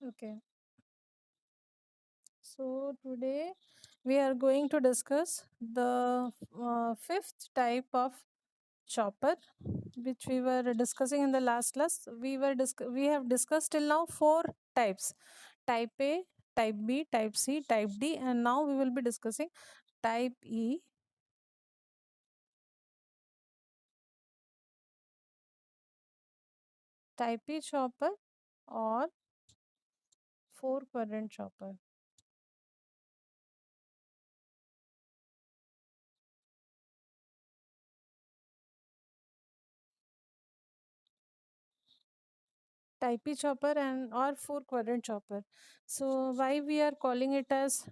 Okay, so today we are going to discuss the fifth type of chopper, which we were discussing in the last class. We have discussed till now four types: type A, type B, type C, type D, and now we will be discussing type E, type E chopper, or four quadrant chopper. Type E chopper and or four quadrant chopper. So why we are calling it as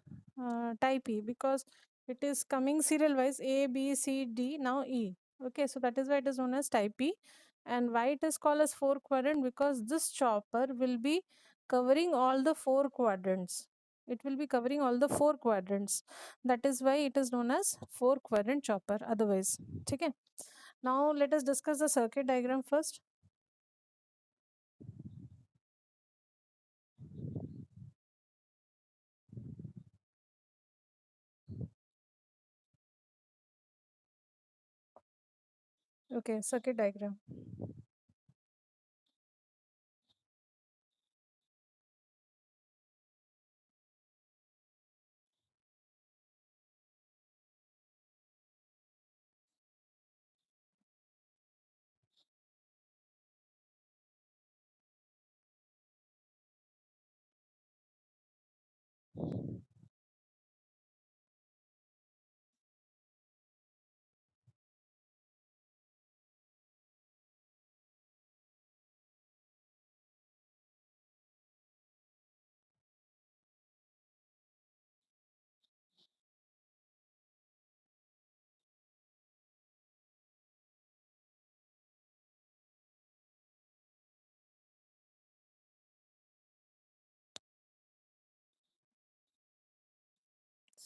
type E? Because it is coming serial wise A, B, C, D, now E. Okay, so that is why it is known as type E. And why it is called as four quadrant? Because this chopper will be covering all the four quadrants. It will be covering all the four quadrants. That is why it is known as four quadrant chopper. Otherwise, okay. Now let us discuss the circuit diagram first. Okay, circuit diagram.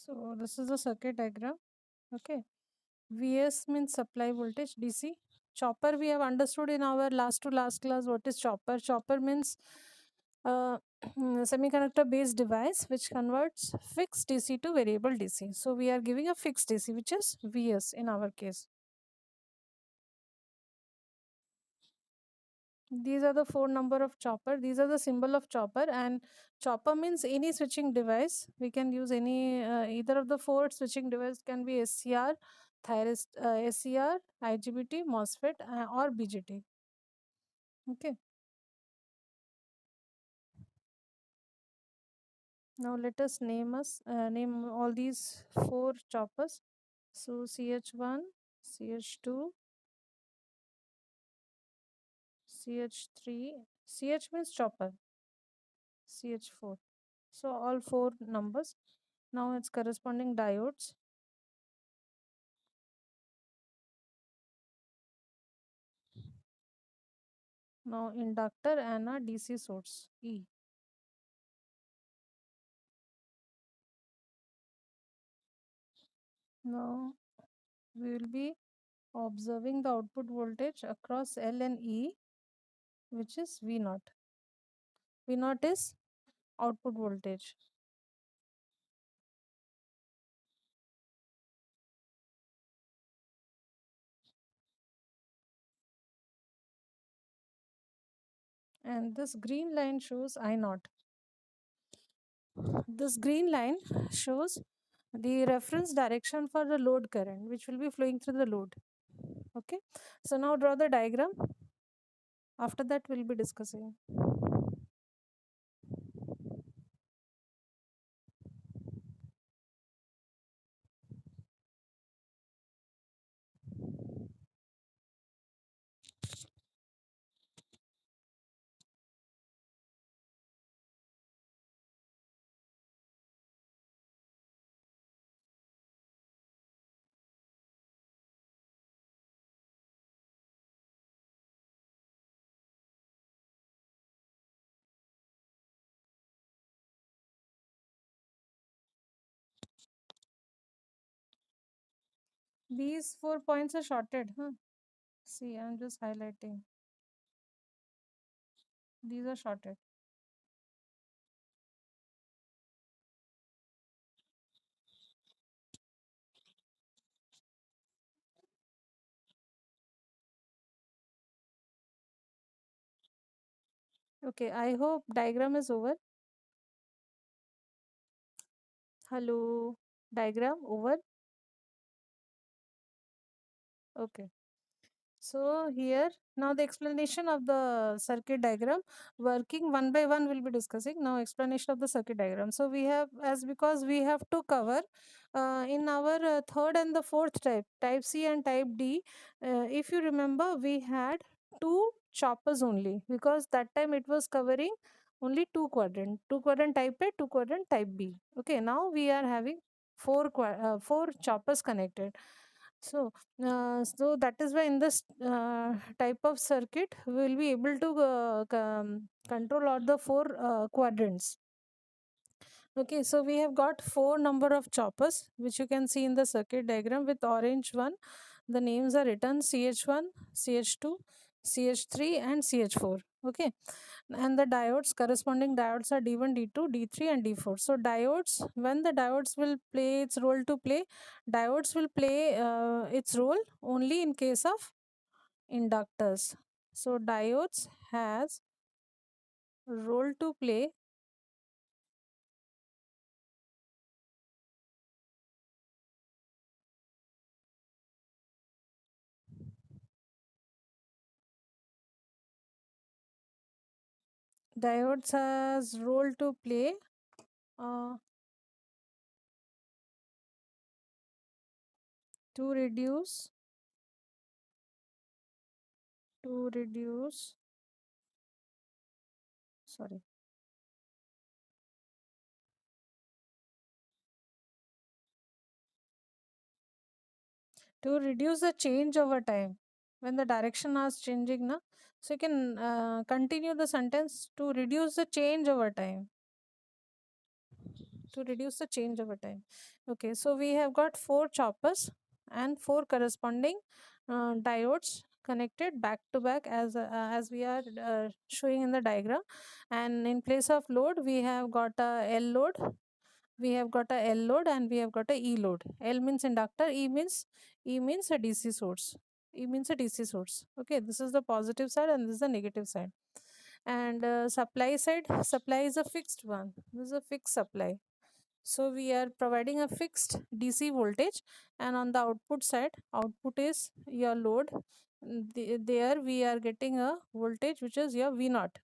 So this is the circuit diagram. Okay. Vs means supply voltage DC. Chopper we have understood in our last to last class what is chopper. Chopper means uh, semiconductor based device which converts fixed DC to variable DC. So we are giving a fixed DC which is Vs in our case. These are the four number of chopper. These are the symbol of chopper, and chopper means any switching device. We can use any either of the four switching device can be SCR, SCR, IGBT, MOSFET, or BGT. Okay. Now let us name all these four choppers. So CH1, CH2, CH3, CH means chopper, CH4. So all four numbers. Now its corresponding diodes. Now inductor and a DC source E. Now we will be observing the output voltage across L and E, which is V naught. V naught is output voltage, and this green line shows I naught. This green line shows the reference direction for the load current, which will be flowing through the load. Okay, so now draw the diagram. After that, we'll be discussing. These 4 points are shorted, huh? See, I'm just highlighting. These are shorted. Okay, I hope diagram is over. Hello, diagram over. Okay. So here now the explanation of the circuit diagram, working one by one we'll be discussing now explanation of the circuit diagram. So we have, as because we have to cover in our third and the fourth type C and type D. If you remember, we had two choppers only, because that time it was covering only two quadrant type A, two quadrant type B. Okay, now we are having four choppers connected. So that is why in this type of circuit, we will be able to control all the four quadrants. Okay, so we have got four number of choppers, which you can see in the circuit diagram with orange one. The names are written CH1, CH2, CH3, and CH4. Okay, and the diodes, corresponding diodes are D1, D2, D3, and D4. So diodes, when the diodes will play its role to play, diodes will play its role only in case of inductors. So diodes has role to play. Diodes has role to play uh, to reduce to reduce sorry to reduce the change over time when the direction is changing na. So you can continue the sentence: to reduce the change over time, to reduce the change over time. Okay, so we have got four choppers and four corresponding diodes connected back to back, as we are showing in the diagram. And in place of load, we have got a L load, we have got a L load, and we have got a E load. L means inductor, E means a DC source. E means a DC source. Okay, this is the positive side and this is the negative side. And supply side, supply is a fixed one. This is a fixed supply. So we are providing a fixed DC voltage, and on the output side, output is your load. There we are getting a voltage which is your V naught,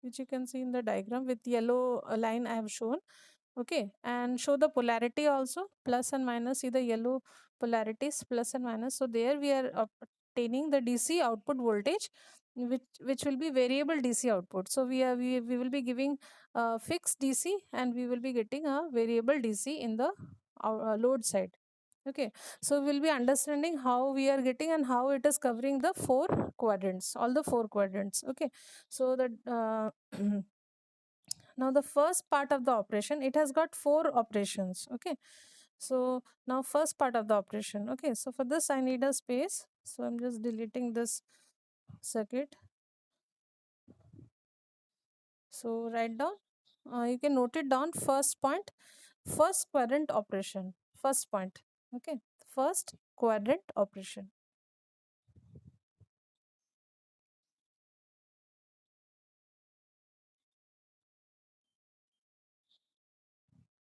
which you can see in the diagram with yellow line I have shown. Okay, and show the polarity also, plus and minus. See the yellow polarities, plus and minus. So there we are obtaining the DC output voltage, which will be variable DC output. So we will be giving fixed DC, and we will be getting a variable DC in the load side. Okay, so we'll be understanding how we are getting and how it is covering the four quadrants, all the four quadrants. Okay, so that now the first part of the operation, it has got four operations. Okay, so now first part of the operation. Okay, so for this I need a space, so I'm just deleting this circuit. So write down, you can note it down. First point, first quadrant operation. First point. Okay, first quadrant operation.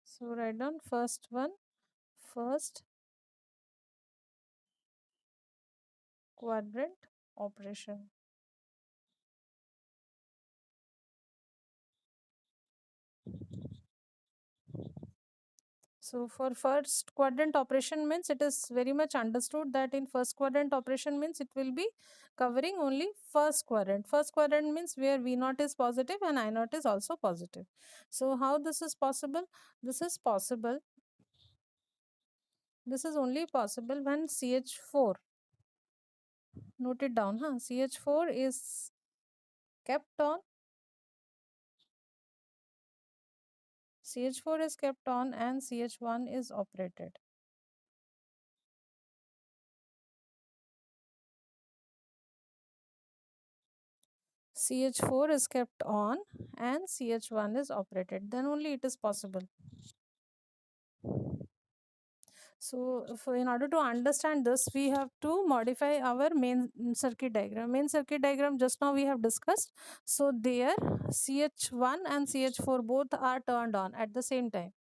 So write down first one, first quadrant operation. So for first quadrant operation means, it is very much understood that in first quadrant operation means it will be covering only first quadrant. First quadrant means where V naught is positive and I naught is also positive. So how this is possible? This is possible. This is only possible when CH4, note it down, huh? CH4 is kept on, CH4 is kept on, and CH1 is operated. CH4 is kept on and CH1 is operated, then only it is possible. So, in order to understand this, we have to modify our main circuit diagram. Main circuit diagram just now we have discussed. So, there CH1 and CH4 both are turned on at the same time.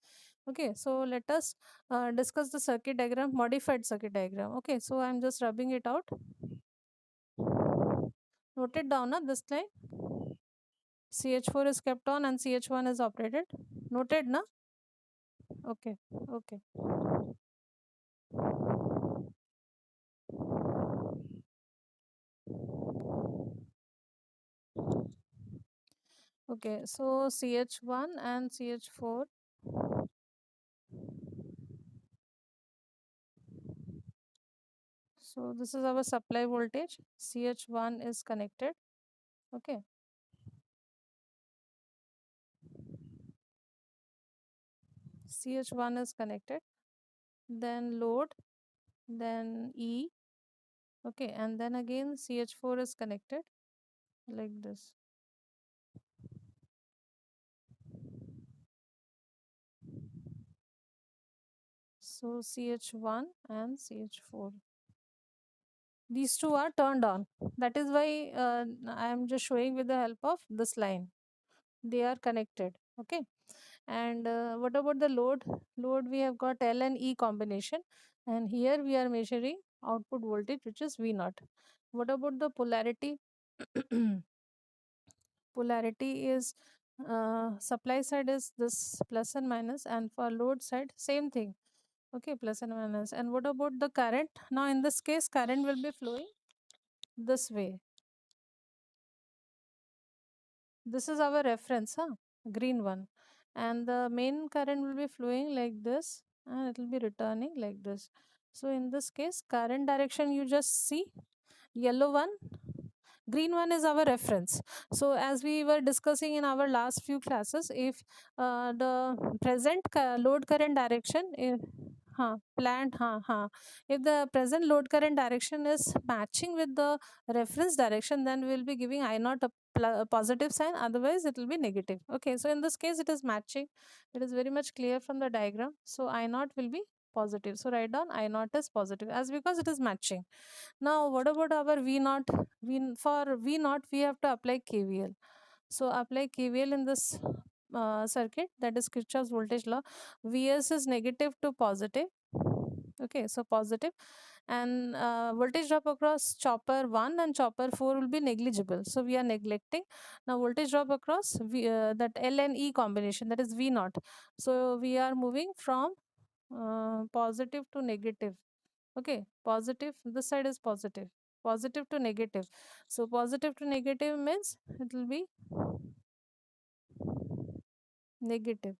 Okay, so let us discuss the circuit diagram, modified circuit diagram. Okay, so I'm just rubbing it out. Note it down, na, this line. CH4 is kept on and CH1 is operated. Noted, na? Okay, okay. Okay, so CH1 and CH4. So this is our supply voltage. CH1 is connected. Okay. CH1 is connected. Then load, then E. Okay, and then again CH4 is connected like this. So CH1 and CH4. These two are turned on. That is why I am just showing with the help of this line. They are connected. Okay. And what about the load? Load, we have got L and E combination, and here we are measuring output voltage, which is V naught. What about the polarity? Polarity is supply side is this plus and minus, and for load side same thing. Okay, plus and minus. And what about the current? Now in this case, current will be flowing this way. This is our reference, huh? Green one. And the main current will be flowing like this, and it will be returning like this. So in this case, current direction you just see yellow one, green one is our reference. So as we were discussing in our last few classes, if the present load current direction if, planned if the present load current direction is matching with the reference direction, then we will be giving I naught a positive sign, otherwise it will be negative. Okay, so in this case it is matching. It is very much clear from the diagram. So I naught will be positive. So write down I naught is positive as because it is matching. Now, what about our V naught? For V naught, we have to apply KVL. So, apply KVL in this circuit, that is Kirchhoff's voltage law. Vs is negative to positive. Okay, so positive, and voltage drop across chopper 1 and chopper 4 will be negligible. So, we are neglecting. Now, voltage drop across that L and E combination, that is V naught. So, we are moving from positive to negative. Okay, positive, this side is positive, positive to negative. So positive to negative means it will be negative.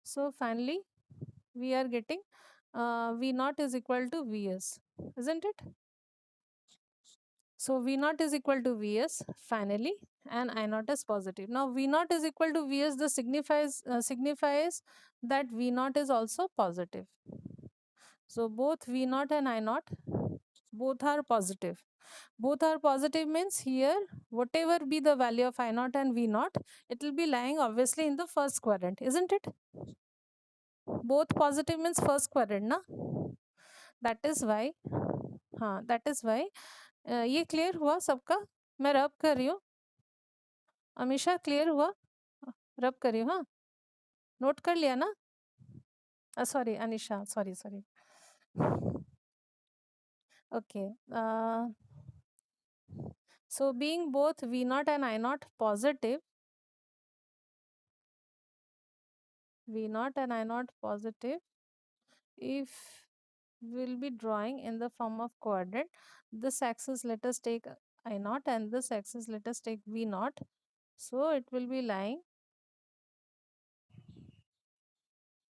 So finally we are getting V naught is equal to Vs, isn't it? So V naught is equal to Vs finally, and I naught is positive. Now V naught is equal to Vs, this signifies that V naught is also positive. So both V naught and I naught both are positive. Both are positive means here whatever be the value of I naught and V naught, it will be lying obviously in the first quadrant, isn't it? Both positive means first quadrant, na? That is why that is why ये clear हुआ सबका? मैं रब कर रही हूँ. Amisha clear हुआ? रब कर रही हूँ. हाँ, नोट कर लिया ना? Sorry Anisha, sorry. Okay. So being both V naught and I naught positive, V naught and I naught positive, if we'll be drawing in the form of quadrant, this axis let us take I naught and this axis let us take V naught. So it will be lying,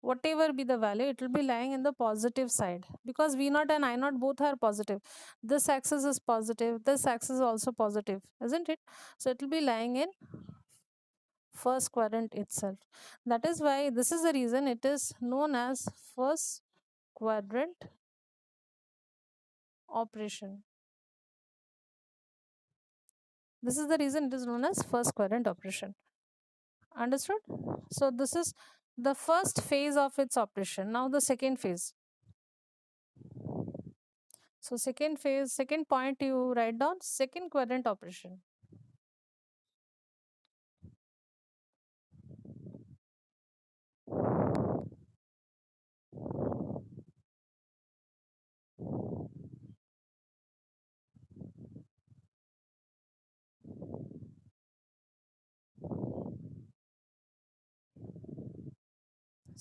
whatever be the value, it will be lying in the positive side because V naught and I naught both are positive. This axis is positive, this axis is also positive, isn't it? So it will be lying in first quadrant itself. That is why this is the reason it is known as first quadrant operation. This is the reason it is known as first quadrant operation. Understood? So this is the first phase of its operation. Now the second phase. So second phase, second point you write down second quadrant operation.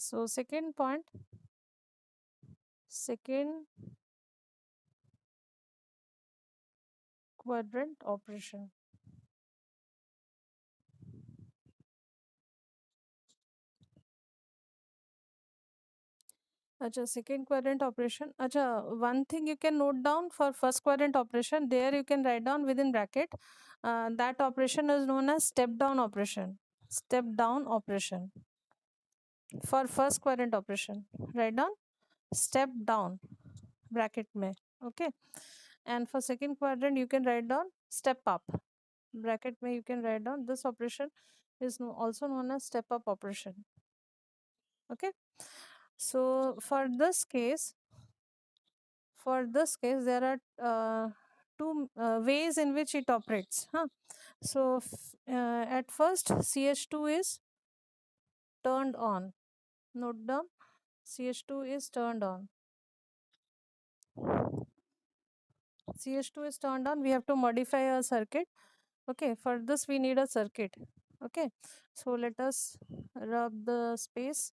So second point, second quadrant operation. Acha, second quadrant operation. Acha, one thing you can note down for first quadrant operation, there you can write down within bracket. That operation is known as step down operation. Step down operation. For first quadrant operation, write down step down bracket में. Okay. And for second quadrant, you can write down step up bracket में. You can write down this operation is also known as step up operation. Okay. So for this case there are two ways in which it operates, huh? So at first ch2 is turned on. Note down, ch2 is turned on. ch2 is turned on, we have to modify a circuit. Okay, for this we need a circuit. Okay, so let us rub the space.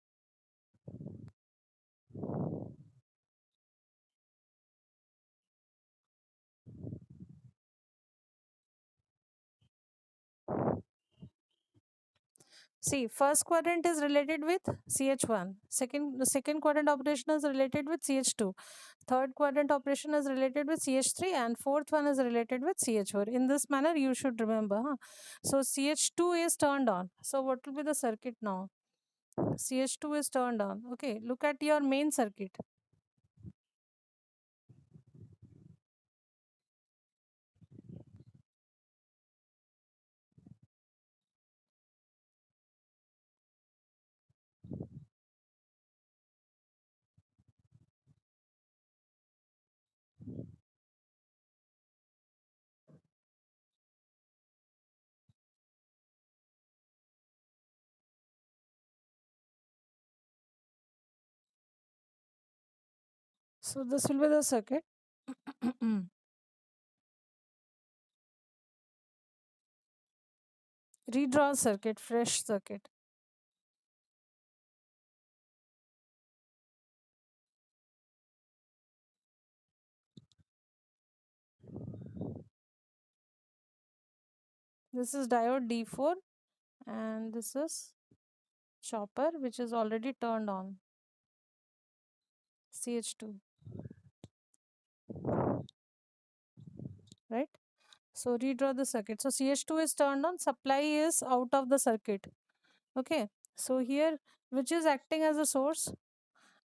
See, first quadrant is related with ch1, the second quadrant operation is related with ch2, third quadrant operation is related with ch3, and fourth one is related with ch4. In this manner you should remember, huh? So ch2 is turned on, so what will be the circuit now? ch2 is turned on. Okay, look at your main circuit. So this will be the circuit. Redraw circuit, fresh circuit. This is diode D4 and this is chopper which is already turned on, CH2, right? So redraw the circuit. So CH2 is turned on, supply is out of the circuit. Okay, so here which is acting as a source?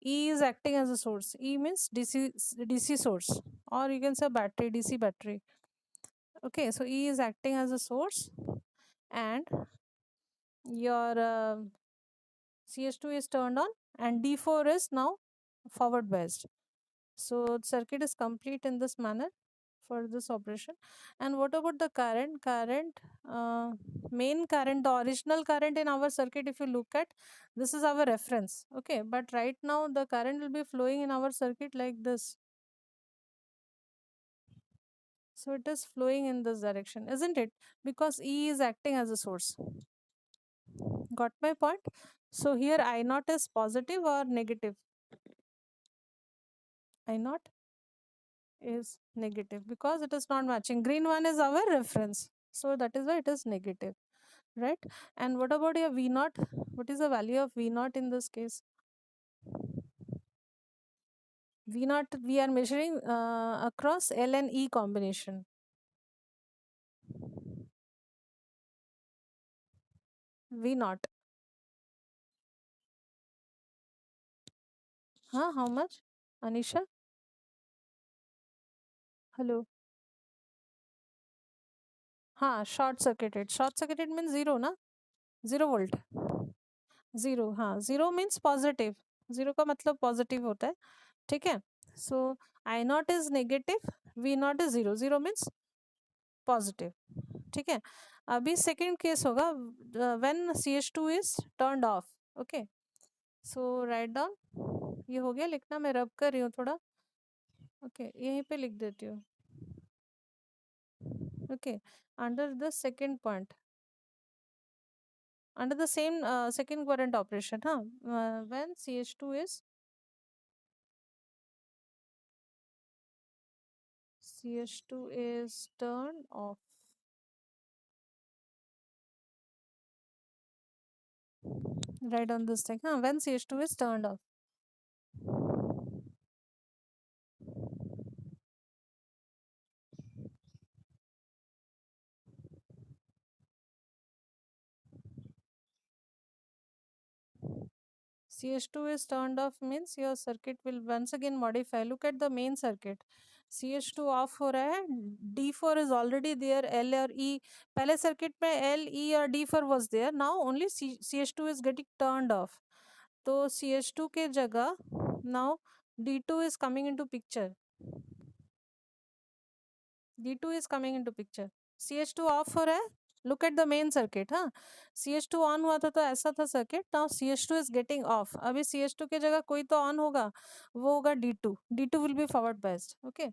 E is acting as a source. E means DC source, or you can say battery, DC battery. Okay, so E is acting as a source and your CH2 is turned on and D4 is now forward biased. So circuit is complete in this manner for this operation. And what about the current? Main current, the original current in our circuit, if you look at, this is our reference. Okay, but right now the current will be flowing in our circuit like this. So it is flowing in this direction, isn't it? Because E is acting as a source. Got my point? So here I naught is positive or negative? I naught is negative because it is not matching. Green one is our reference. So that is why it is negative, right? And what about your V naught? What is the value of V naught in this case? V naught we are measuring across L and E combination. V naught. Huh? How much? Anisha? Hello. Short circuited. Short circuited means zero, na? 0 volt. Zero, हाँ, zero means positive, zero का मतलब positive होता है, ठीक है। So I naught is negative, V naught is zero, zero means positive, ठीक है। अभी सेकंड केस होगा when CH2 is turned off. Okay, so write down, ये हो गया लिखना, मैं रब कर रही हूँ थोड़ा। ओके, यहीं पे लिख देती हूँ। Okay, under the second point, under the same second quadrant operation, huh? When CH2 is turned off, write on this thing, huh? When CH2 is turned off. CH2 is turned off means your circuit will once again modify. Look at the main circuit. CH2 off हो रहा है, D4 is already there, L और E, पहले circuit में L, E और D4 was there, now only CH2 is getting turned off. तो CH2 के जगह now D2 is coming into picture. D2 is coming into picture. CH2 off हो रहा है, look at the main circuit, हाँ। CH2 on हुआ था तो ऐसा था circuit, now CH2 is getting off, अभी CH2 के जगह कोई तो on होगा, वो होगा D2, D2 will be forward biased, okay।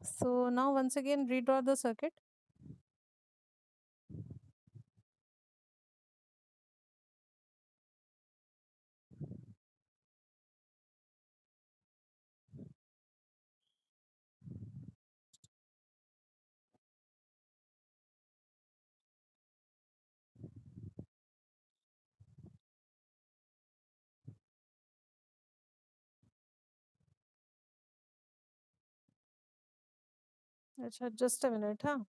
So now once again redraw the circuit. अच्छा, just a minute, हाँ।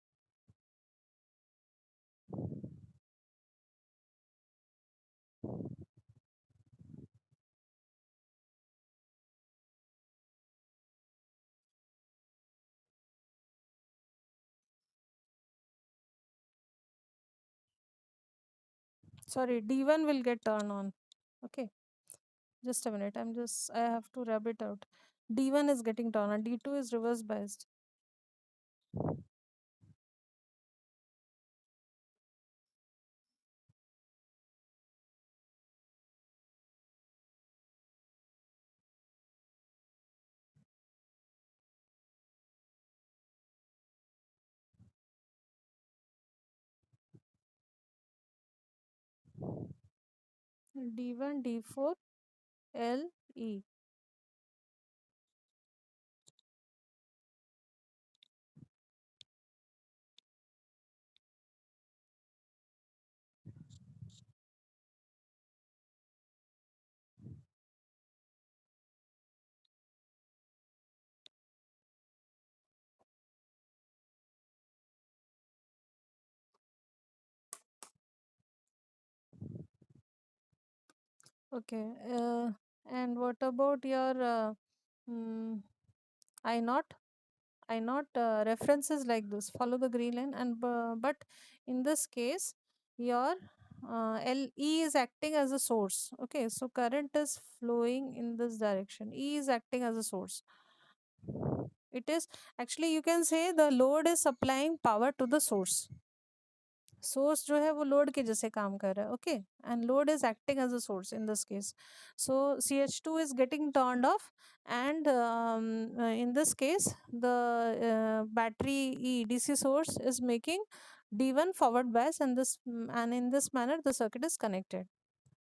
Sorry, D1 will get turned on, okay, just a minute, I have to rub it out. D1 is getting turned on, D2 is reverse biased. D1, D4, L, E. Okay, and what about your mm, I naught? I naught references like this. Follow the green line, and but in this case, your LE is acting as a source. Okay, so current is flowing in this direction. E is acting as a source. It is actually, you can say, the load is supplying power to the source. Source जो है वो load के जैसे काम कर रहा है, okay, and load is acting as a source in this case. So CH2 is getting turned off, and in this case the battery DC source is making D1 forward bias, and in this manner the circuit is connected,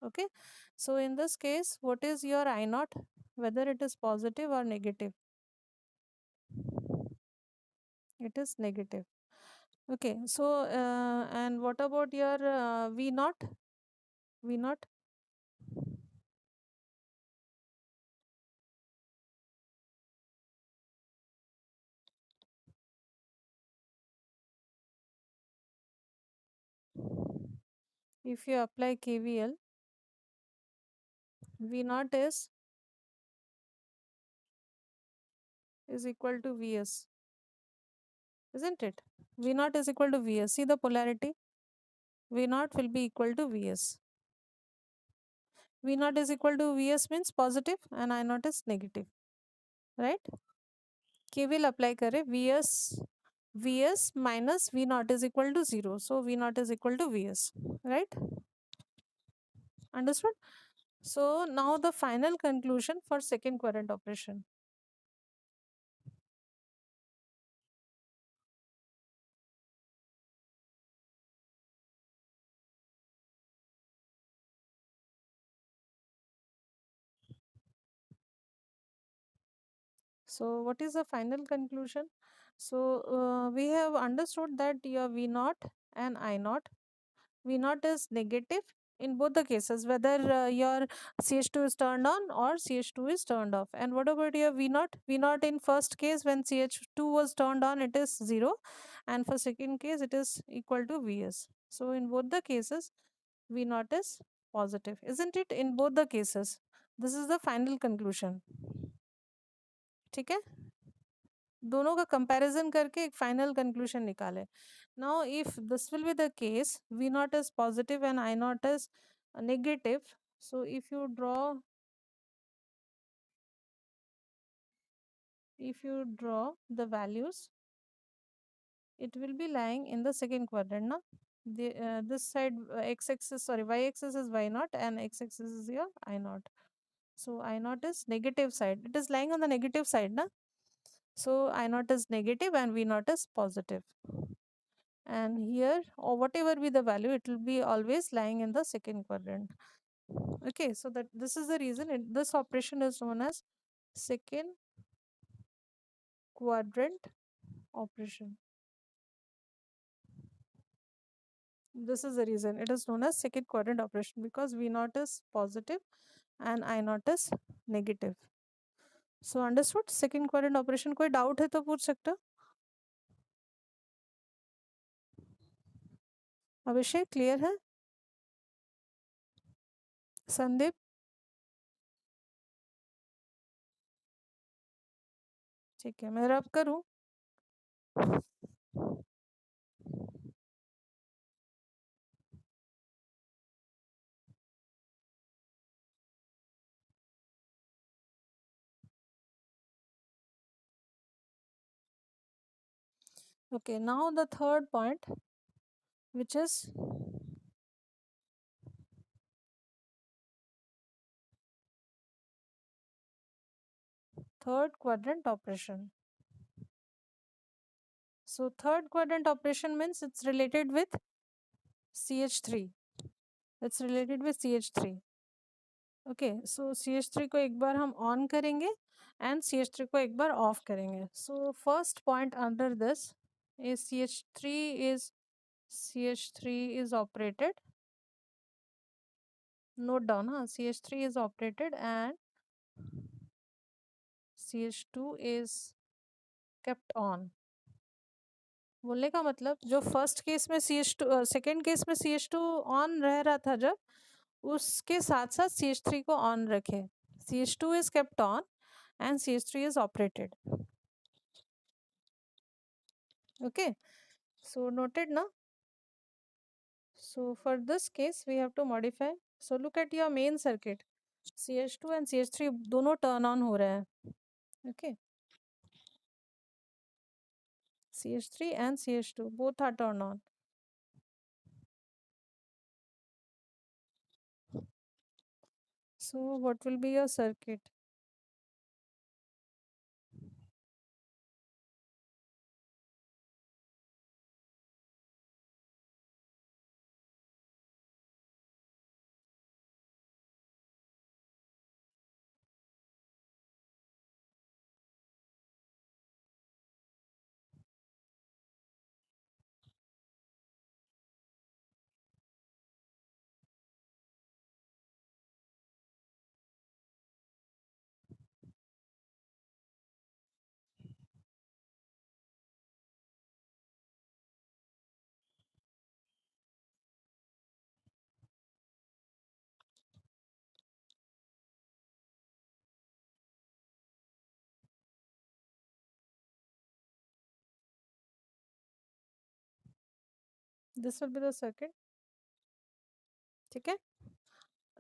okay। So in this case, what is your I naught, whether it is positive or negative? It is negative, okay। So and what about your V naught? V naught, if you apply KVL, V naught is equal to Vs, isn't it? V naught is equal to Vs. See the polarity? V naught will be equal to Vs. V naught is equal to Vs means positive and I naught is negative, right? KVL apply करें, Vs minus V naught is equal to 0. So V naught is equal to Vs, right? Understood? So now the final conclusion for second quadrant operation. So what is the final conclusion? So we have understood that your V naught and I naught, V naught is negative in both the cases, whether your CH2 is turned on or CH2 is turned off. And what about your V naught? V naught in first case when CH2 was turned on, it is 0, and for second case it is equal to Vs. So in both the cases, V naught is positive, isn't it? In both the cases. This is the final conclusion. ठीक है, दोनों का comparison करके एक final conclusion निकाले. Now if this will be the case, V naught is positive and I naught is negative, so if you draw the values, it will be lying in the second quadrant, na? This side x-axis, sorry, y-axis is y naught and x-axis is your I naught. So I naught is negative side, it is lying on the negative side, na? So I naught is negative and V naught is positive. And here, or whatever be the value, it will be always lying in the second quadrant. Okay, so that this is the reason this operation is known as second quadrant operation. This is the reason it is known as second quadrant operation, because V naught is positive and I naught is negative. So understood second quadrant operation. कोई doubt है तो पूछ सकते हो. अभिषेक clear है? संदीप? ठीक है, मैं रब करूँ. Okay, now the third point, which is third quadrant operation. So third quadrant operation means it's related with CH3. It's related with CH3. Okay, so CH3 को एक बार हम on करेंगे and CH3 को एक बार off करेंगे. So first point under this is CH3 is operated. Note down, huh? CH3 is operated and CH2 is kept on. बोलने का मतलब जो फर्स्ट केस में CH2, सेकेंड केस में CH2 ऑन रह रहा था, जब उसके साथ साथ CH3 को ऑन रखे. CH2 is kept on and CH3 is operated. Okay, so noted now. So for this case we have to modify. So look at your main circuit. CH2 and CH3 दोनों turn on हो रहे हैं. Okay, CH3 and CH2 both are turned on. So what will be your circuit? This will be the circuit. ठीक है.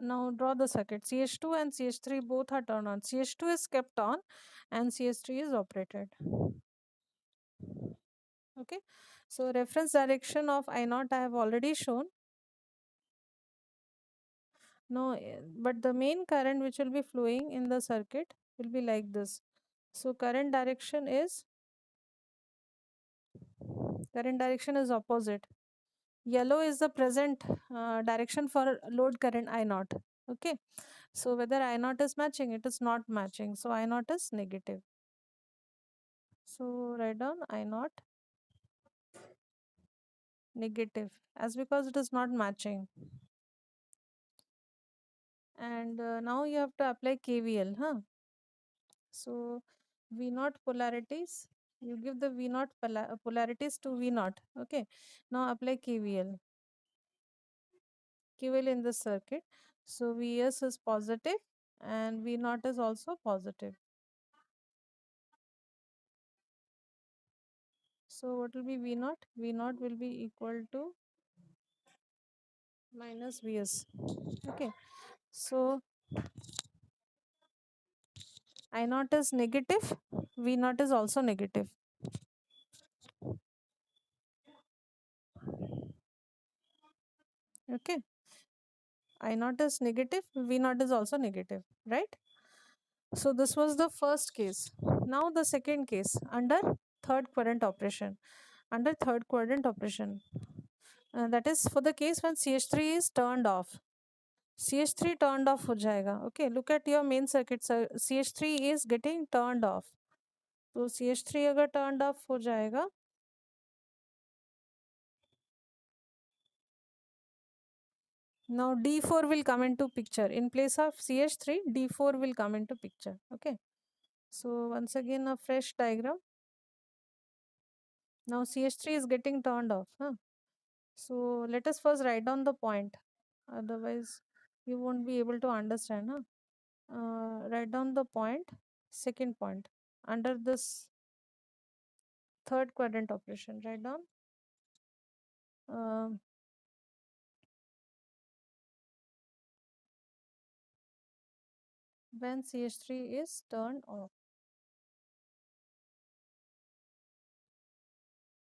Now draw the circuit. CH2 and CH3 both are turned on. CH2 is kept on and CH3 is operated. Okay. So reference direction of I naught I have already shown. No, but the main current which will be flowing in the circuit will be like this. So current direction is opposite. Yellow is the present direction for load current I naught. Okay. So whether I naught is matching, it is not matching. So I naught is negative. So write down I naught negative as because it is not matching. And now you have to apply KVL, huh? So V naught polarities, you give the V naught polarities to V naught. Okay. Now apply KVL. KVL in the circuit. So Vs is positive and V naught is also positive. So what will be V naught? V naught will be equal to minus Vs. Okay. So I naught is negative, V naught is also negative. Okay. I naught is negative, V naught is also negative, right? So this was the first case. Now the second case under third quadrant operation. Under third quadrant operation. That is for the case when CH3 is turned off. CH3 turned off हो जाएगा. Okay, look at your main circuit. CH3 is getting turned off. तो CH3 अगर turned off हो जाएगा, now D4 will come into picture. In place of CH3, D4 will come into picture. Okay. So once again a fresh diagram. Now CH3 is getting turned off. Huh? So let us first write down the point. Otherwise you won't be able to understand. Huh? Write down the point, second point. Under this third quadrant operation, write down um when CH3 is turned off.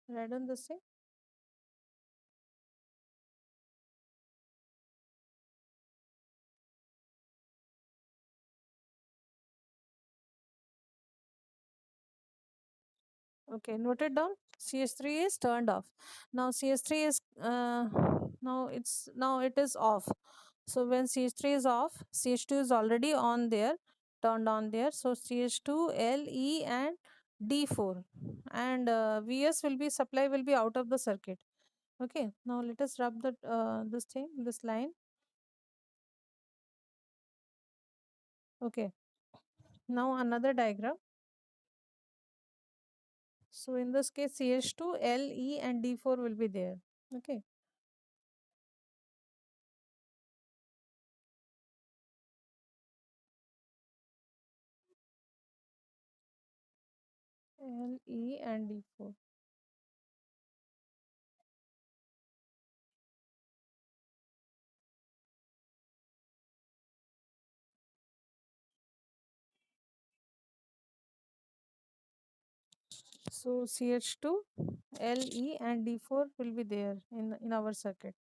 Write down this thing. Okay, note it down. CH3 is turned off. Now CH3 is now it is off. So when CH3 is off, CH2 is already on there, turned on there. So CH2, L, E, and D4, and Vs will be supply will be out of the circuit. Okay. Now let us rub the this thing, this line. Okay. Now another diagram. So in this case, CH2, L, E, and D4 will be there. Okay. L, E, and D4. So CH2, Le, and D4 will be there in our circuit.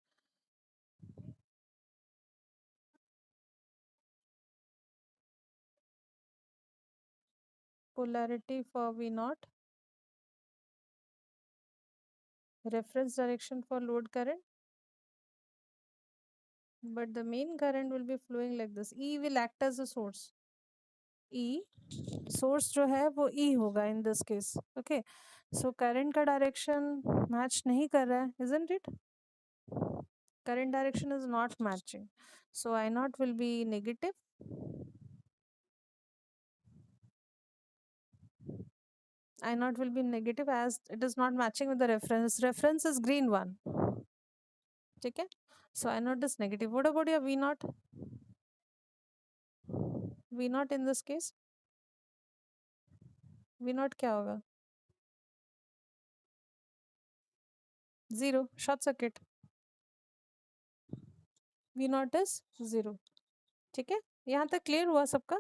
Polarity for V naught, reference direction for load current, but the main current will be flowing like this. E will act as a source. E source जो है वो E होगा in this case. Okay. So current का direction match नहीं कर रहा है, isn't it? Current direction is not matching. So I naught will be negative. I naught will be negative as it is not matching with the reference. Reference is green one. Okay. So I naught is negative. What about your V naught? V naught in this case? V naught क्या होगा? 0. Short circuit. V naught is 0. ठीक है, यहाँ तक clear हुआ सबका?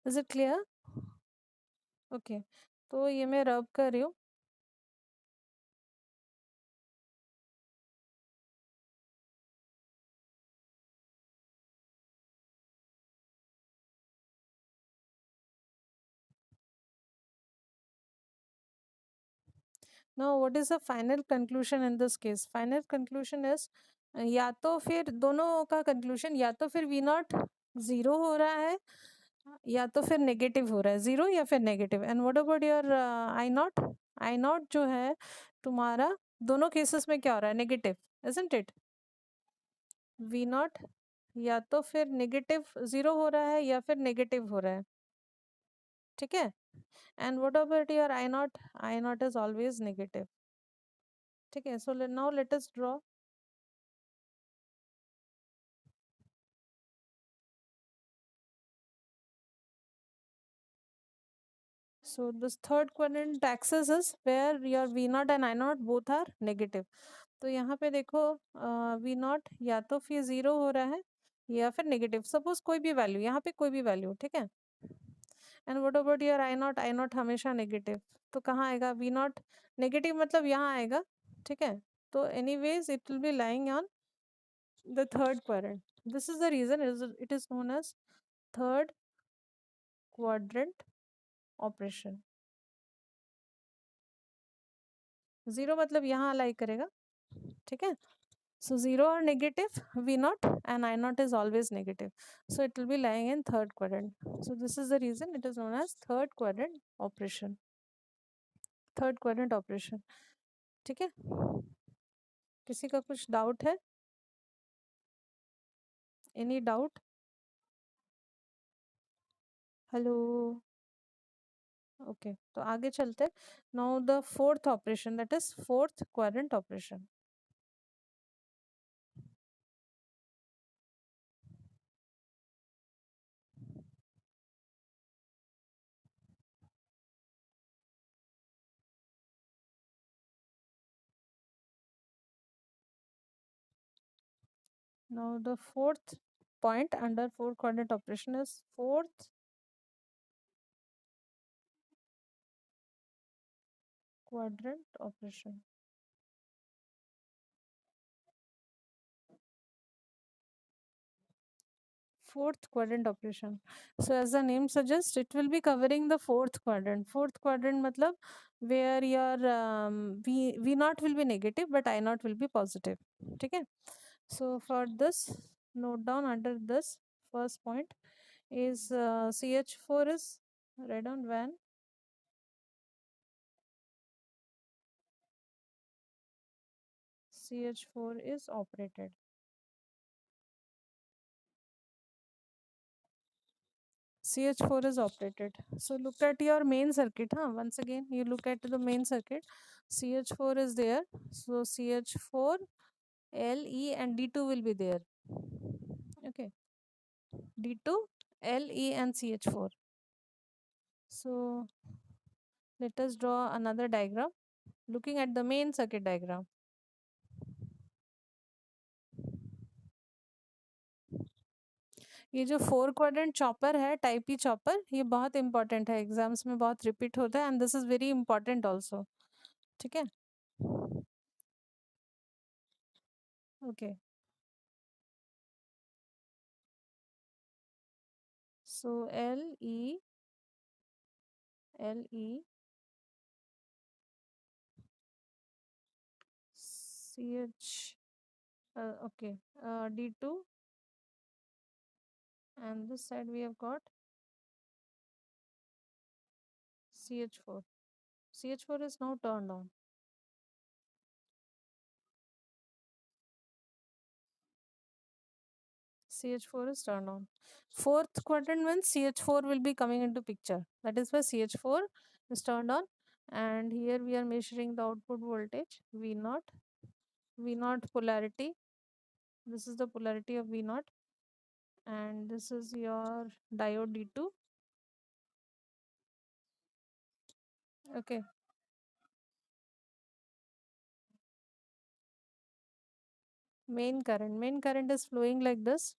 Is it clear? Okay, तो ये मैं रब कर रही हूँ. Now, what is the final conclusion in this case? Final conclusion is या तो फिर दोनों का conclusion या तो फिर V नॉट जीरो हो रहा है या तो फिर नेगेटिव हो रहा है, जीरो या फिर negative. And what about your I not? I not जो है तुम्हारा दोनों केसेस में क्या हो रहा है? Negative, isn't it? V not या तो फिर नेगेटिव जीरो हो रहा है या फिर नेगेटिव हो रहा है. ठीक है. And what about your I not? I naught is always negative. ठीक है. So now let us draw. So this third quadrant axis is where your V naught and I naught both are negative. तो यहाँ पे देखो V naught या तो फिर zero हो रहा है या फिर नेगेटिव. सपोज कोई भी वैल्यू, यहाँ पे कोई भी वैल्यू. ठीक है. And what about your I not? I naught हमेशा नेगेटिव. तो कहाँ आएगा? V नॉट नेगेटिव मतलब यहाँ आएगा. ठीक है. तो anyways it will be lying on the third quadrant. This is the reason it is known as third quadrant operation. Zero मतलब यहाँ अलाई करेगा. ठीक है. So 0 or negative V naught and I naught is always negative. So it will be lying in third quadrant. So this is the reason it is known as third quadrant operation. Third quadrant operation. ठीक है. किसी का कुछ doubt है? Any doubt? Hello. Okay, तो आगे चलते. Now the fourth operation, that is fourth quadrant operation. Now the fourth point under fourth quadrant operation is fourth quadrant operation. Fourth quadrant operation. So as the name suggests, it will be covering the fourth quadrant. Fourth quadrant matlab where your v naught will be negative but I naught will be positive. Okay. So for this, note down under this first point is CH4 is, write down when CH4 is operated. CH4 is operated. So look at your main circuit. Once again, you look at the main circuit. CH4 is there. So CH4, Le and D2 will be there. Okay. D2, Le and CH4. So let us draw another diagram. Looking at the main circuit diagram. ये जो four quadrant chopper है, type ई chopper, ये बहुत important है, exams में बहुत repeat होता है and this is very important also. ठीक है. Okay. So Le CH, okay, D2, and this side we have got CH4. CH4 is now turned on. CH4 is turned on. Fourth quadrant means CH4 will be coming into picture. That is why CH4 is turned on. And here we are measuring the output voltage V naught. V naught polarity. This is the polarity of V naught. And this is your diode D2. Okay. Main current. Main current is flowing like this.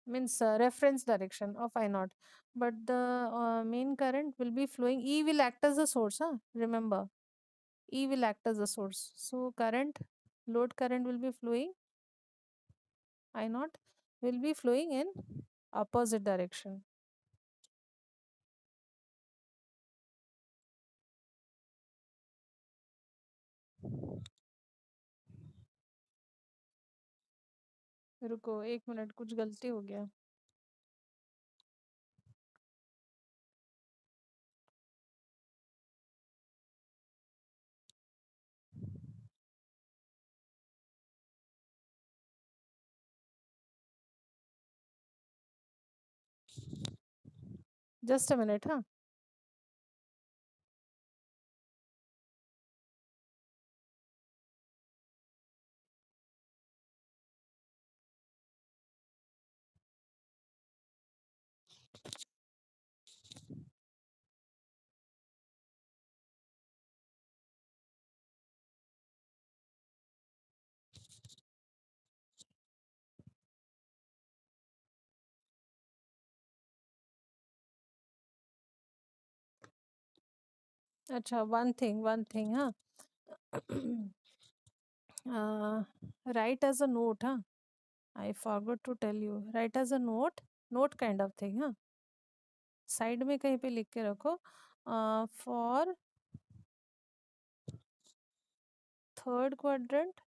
means reference direction of I naught. But the main current will be flowing. E will act as a source. Huh? Remember, E will act as a source. So current, load current will be flowing. I naught will be flowing in opposite direction. रुको 1 minute, कुछ गलती हो गया. Just a minute. हाँ. अच्छा, one thing. हाँ. Write as a note. हाँ. I forgot to tell you. Write as a note kind of thing. हाँ. साइड में कहीं पे लिख के रखो. For third quadrant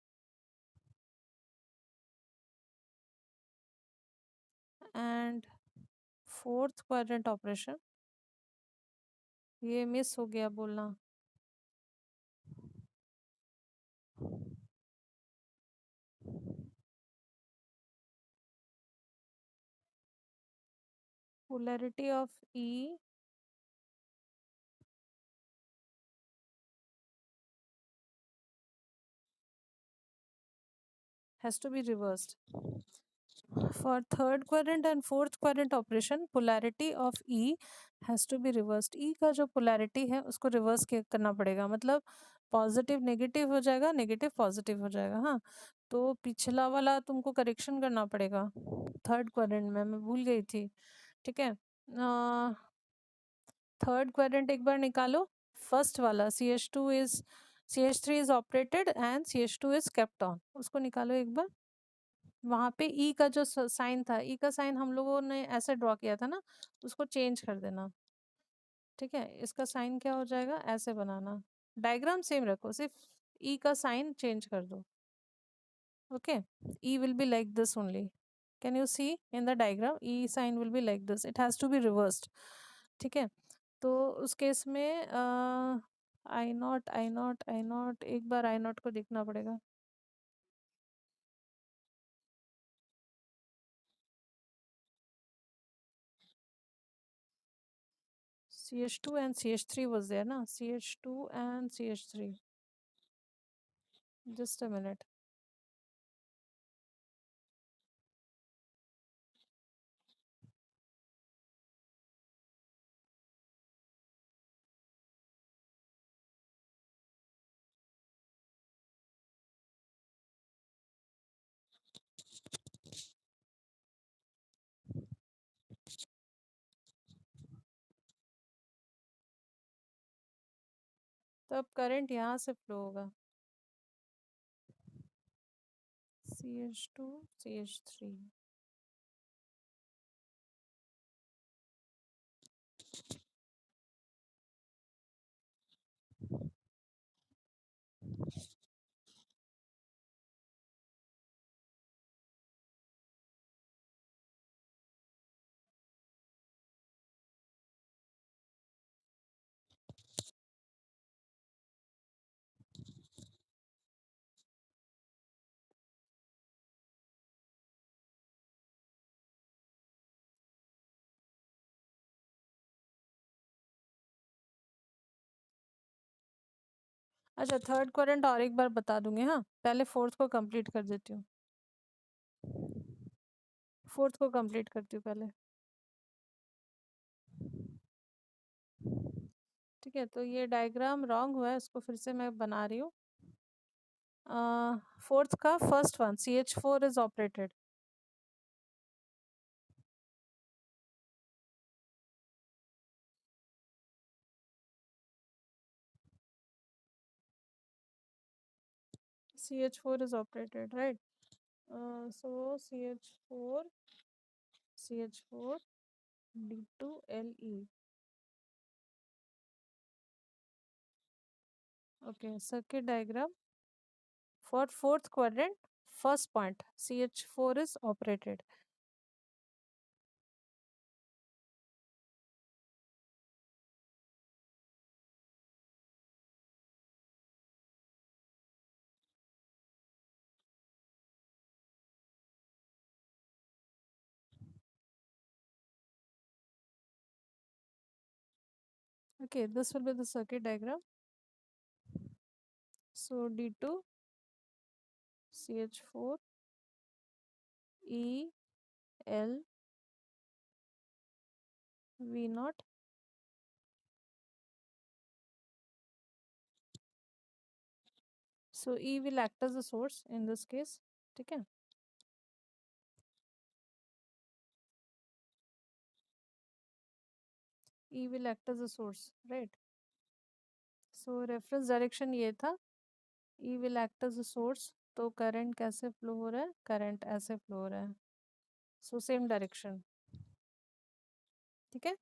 and fourth quadrant operation. ये मिस हो गया बोलना. Polarity of E has to be reversed. For third quadrant and fourth quadrant operation, polarity of E has to be reversed. E का जो polarity है उसको reverse करना पड़ेगा. मतलब पॉजिटिव नेगेटिव हो जाएगा, नेगेटिव पॉजिटिव हो जाएगा. हाँ. तो पिछला वाला तुमको करेक्शन करना पड़ेगा. थर्ड क्वाड्रेंट में मैं भूल गई थी. ठीक है. थर्ड क्वाड्रेंट एक बार निकालो. फर्स्ट वाला CH3 is operated and CH2 is kept on. उसको निकालो एक बार. वहाँ पे ई का जो साइन था, ई का साइन हम लोगों ने ऐसे ड्रॉ किया था ना, उसको चेंज कर देना. ठीक है. इसका साइन क्या हो जाएगा, ऐसे बनाना. डायग्राम सेम रखो, सिर्फ ई का साइन चेंज कर दो. Okay. E will be like this only. Can you see in the diagram, E sign will be like this. It has to be reversed. ठीक है. तो उस केस में आई नॉट एक बार आई नॉट को देखना पड़ेगा. CH2 and CH3 was there na, CH2 and CH3. Just a minute. तो अब करंट यहाँ से फ्लो होगा. CH2 CH3. अच्छा, थर्ड करंट और एक बार बता दूंगी. हाँ, पहले फोर्थ को कंप्लीट कर देती हूँ. फोर्थ को कंप्लीट करती हूँ पहले. ठीक है. तो ये डायग्राम रॉन्ग हुआ है, इसको फिर से मैं बना रही हूँ. फोर्थ का first one CH4 is operated. CH4 is operated, right? So CH4 D2Le. Okay, circuit diagram for fourth quadrant. First point, CH4 is operated. Okay, this will be the circuit diagram. So D2 CH4 E L V naught. So E will act as a source in this case. Okay. E will act as a source, right? So reference direction ये था, E will act as a source. तो current कैसे flow हो रहा है? Current ऐसे flow हो रहा है. So same direction. ठीक है.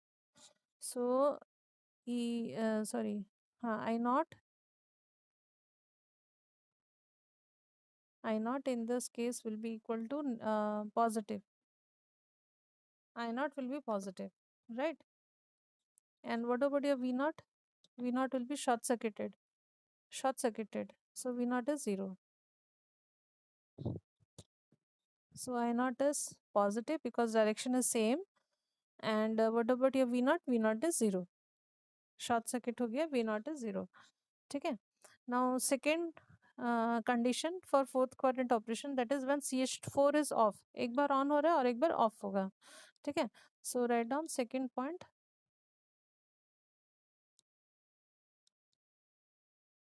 सो E सॉरी, हाँ, I naught in this case will be equal to positive. I naught will be positive, right? And what about your V naught? V naught will be short circuited. Short circuited. So V naught is 0. So I naught is positive because direction is same. And what about your V naught? V naught is 0. Short circuit हो गया, V naught is 0. ठीक है. Now second condition for fourth quadrant operation, that is when CH4 is off. एक बार on हो रहा है और एक बार off होगा. ठीक है. So write down second point.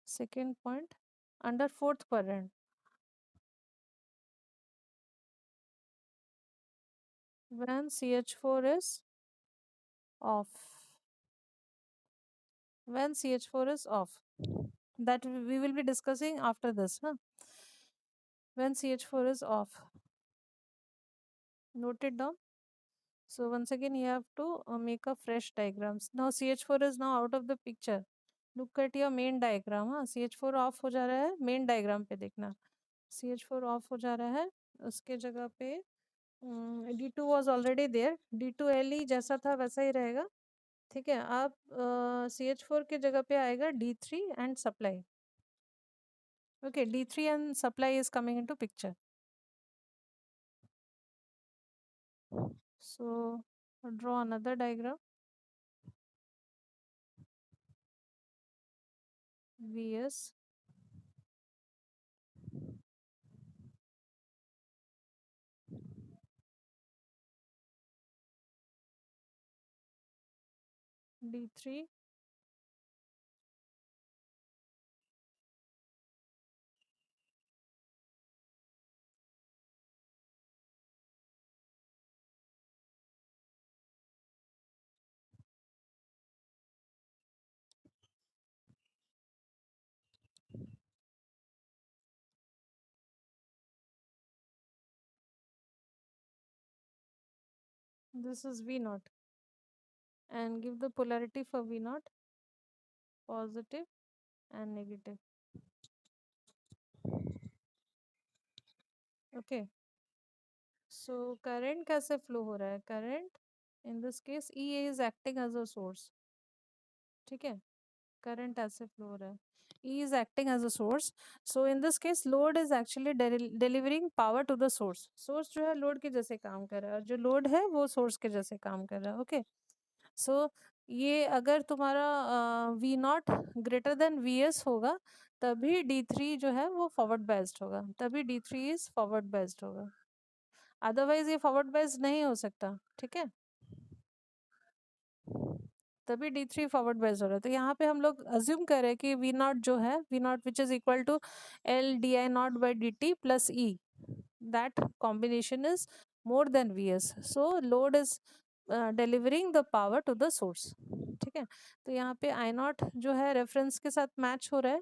Second point under fourth quadrant. When CH4 is off. When CH4 is off. That we will be discussing after this. Huh? When CH4 is off. Note it down. So once again you have to make a fresh diagrams. Now CH4 is now out of the picture. Look at your main diagram. हाँ, CH4 off हो जा रहा है. Main diagram पे देखना. CH4 off हो जा रहा है. उसके जगह पे D2 was already there. D2Le जैसा था वैसा ही रहेगा. ठीक है. अब CH4 के जगह पे आएगा D3 and supply. Okay, D3 and supply is coming into picture. So draw another diagram. Vs D3 this is V naught, and give the polarity for V naught, positive and negative. Okay, so current कैसे flow हो रहा है? Current in this case E is acting as a source. ठीक है, current ऐसे flow हो रहा है. E is acting as a source. So in this case load is actually delivering power to the source. Source जो है load के जैसे काम कर रहा है और जो load है वो source के जैसे काम कर रहा है. Okay. सो ये अगर तुम्हारा V naught greater than V S होगा तभी D3 जो है वो फॉरवर्ड बेस्ड होगा, तभी D3 इज फॉरवर्ड बेस्ड होगा. अदरवाइज ये फॉरवर्ड बेस्ड नहीं हो सकता. ठीक है, तभी D3 फॉरवर्ड बेस्ड हो रहा है. तो यहाँ पे हम लोग अज्यूम कर रहे हैं कि वी नॉट जो है, V naught which is equal to L D I naught by D T plus E, that combination is more than V S. So load is delivering the power to the source. ठीक है, तो यहाँ पे आई not जो है reference के साथ match हो रहा है.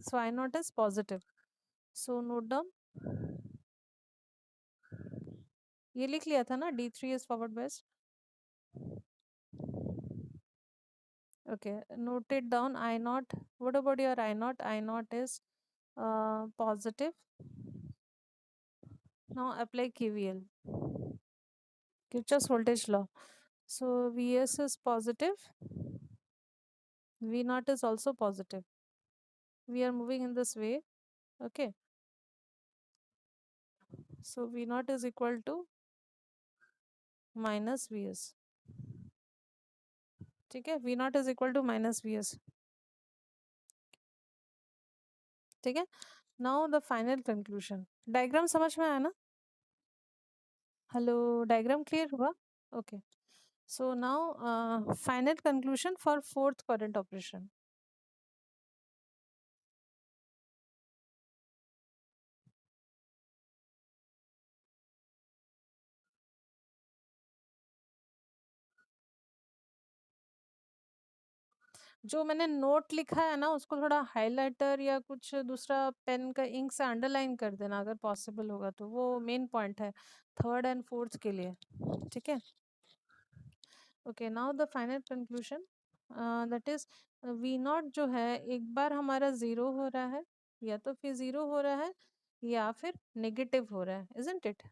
So I naught is positive. So note down, ये लिख लिया था ना, D3 is forward biased. Okay, note it down. I naught. What about your I naught? I naught is positive. Now apply KVL. Kirchhoff's voltage law. So Vs is positive. V naught is also positive. We are moving in this way. Okay. So V naught is equal to minus Vs. ठीक है, V naught is equal to minus Vs. ठीक है. Now the final conclusion. Diagram समझ में आया ना? Hello, diagram clear हुआ? Okay. So now final conclusion for fourth quadrant operation. जो मैंने नोट लिखा है ना उसको थोड़ा हाइलाइटर या कुछ दूसरा पेन का इंक से अंडरलाइन कर देना अगर पॉसिबल होगा तो, वो मेन पॉइंट है थर्ड एंड फोर्थ के लिए. ठीक है. Okay, now the final conclusion that is V naught जो है एक बार हमारा ज़ीरो हो रहा है, या तो फिर ज़ीरो हो रहा है या फिर नेगेटिव हो रहा है, इजंट इट?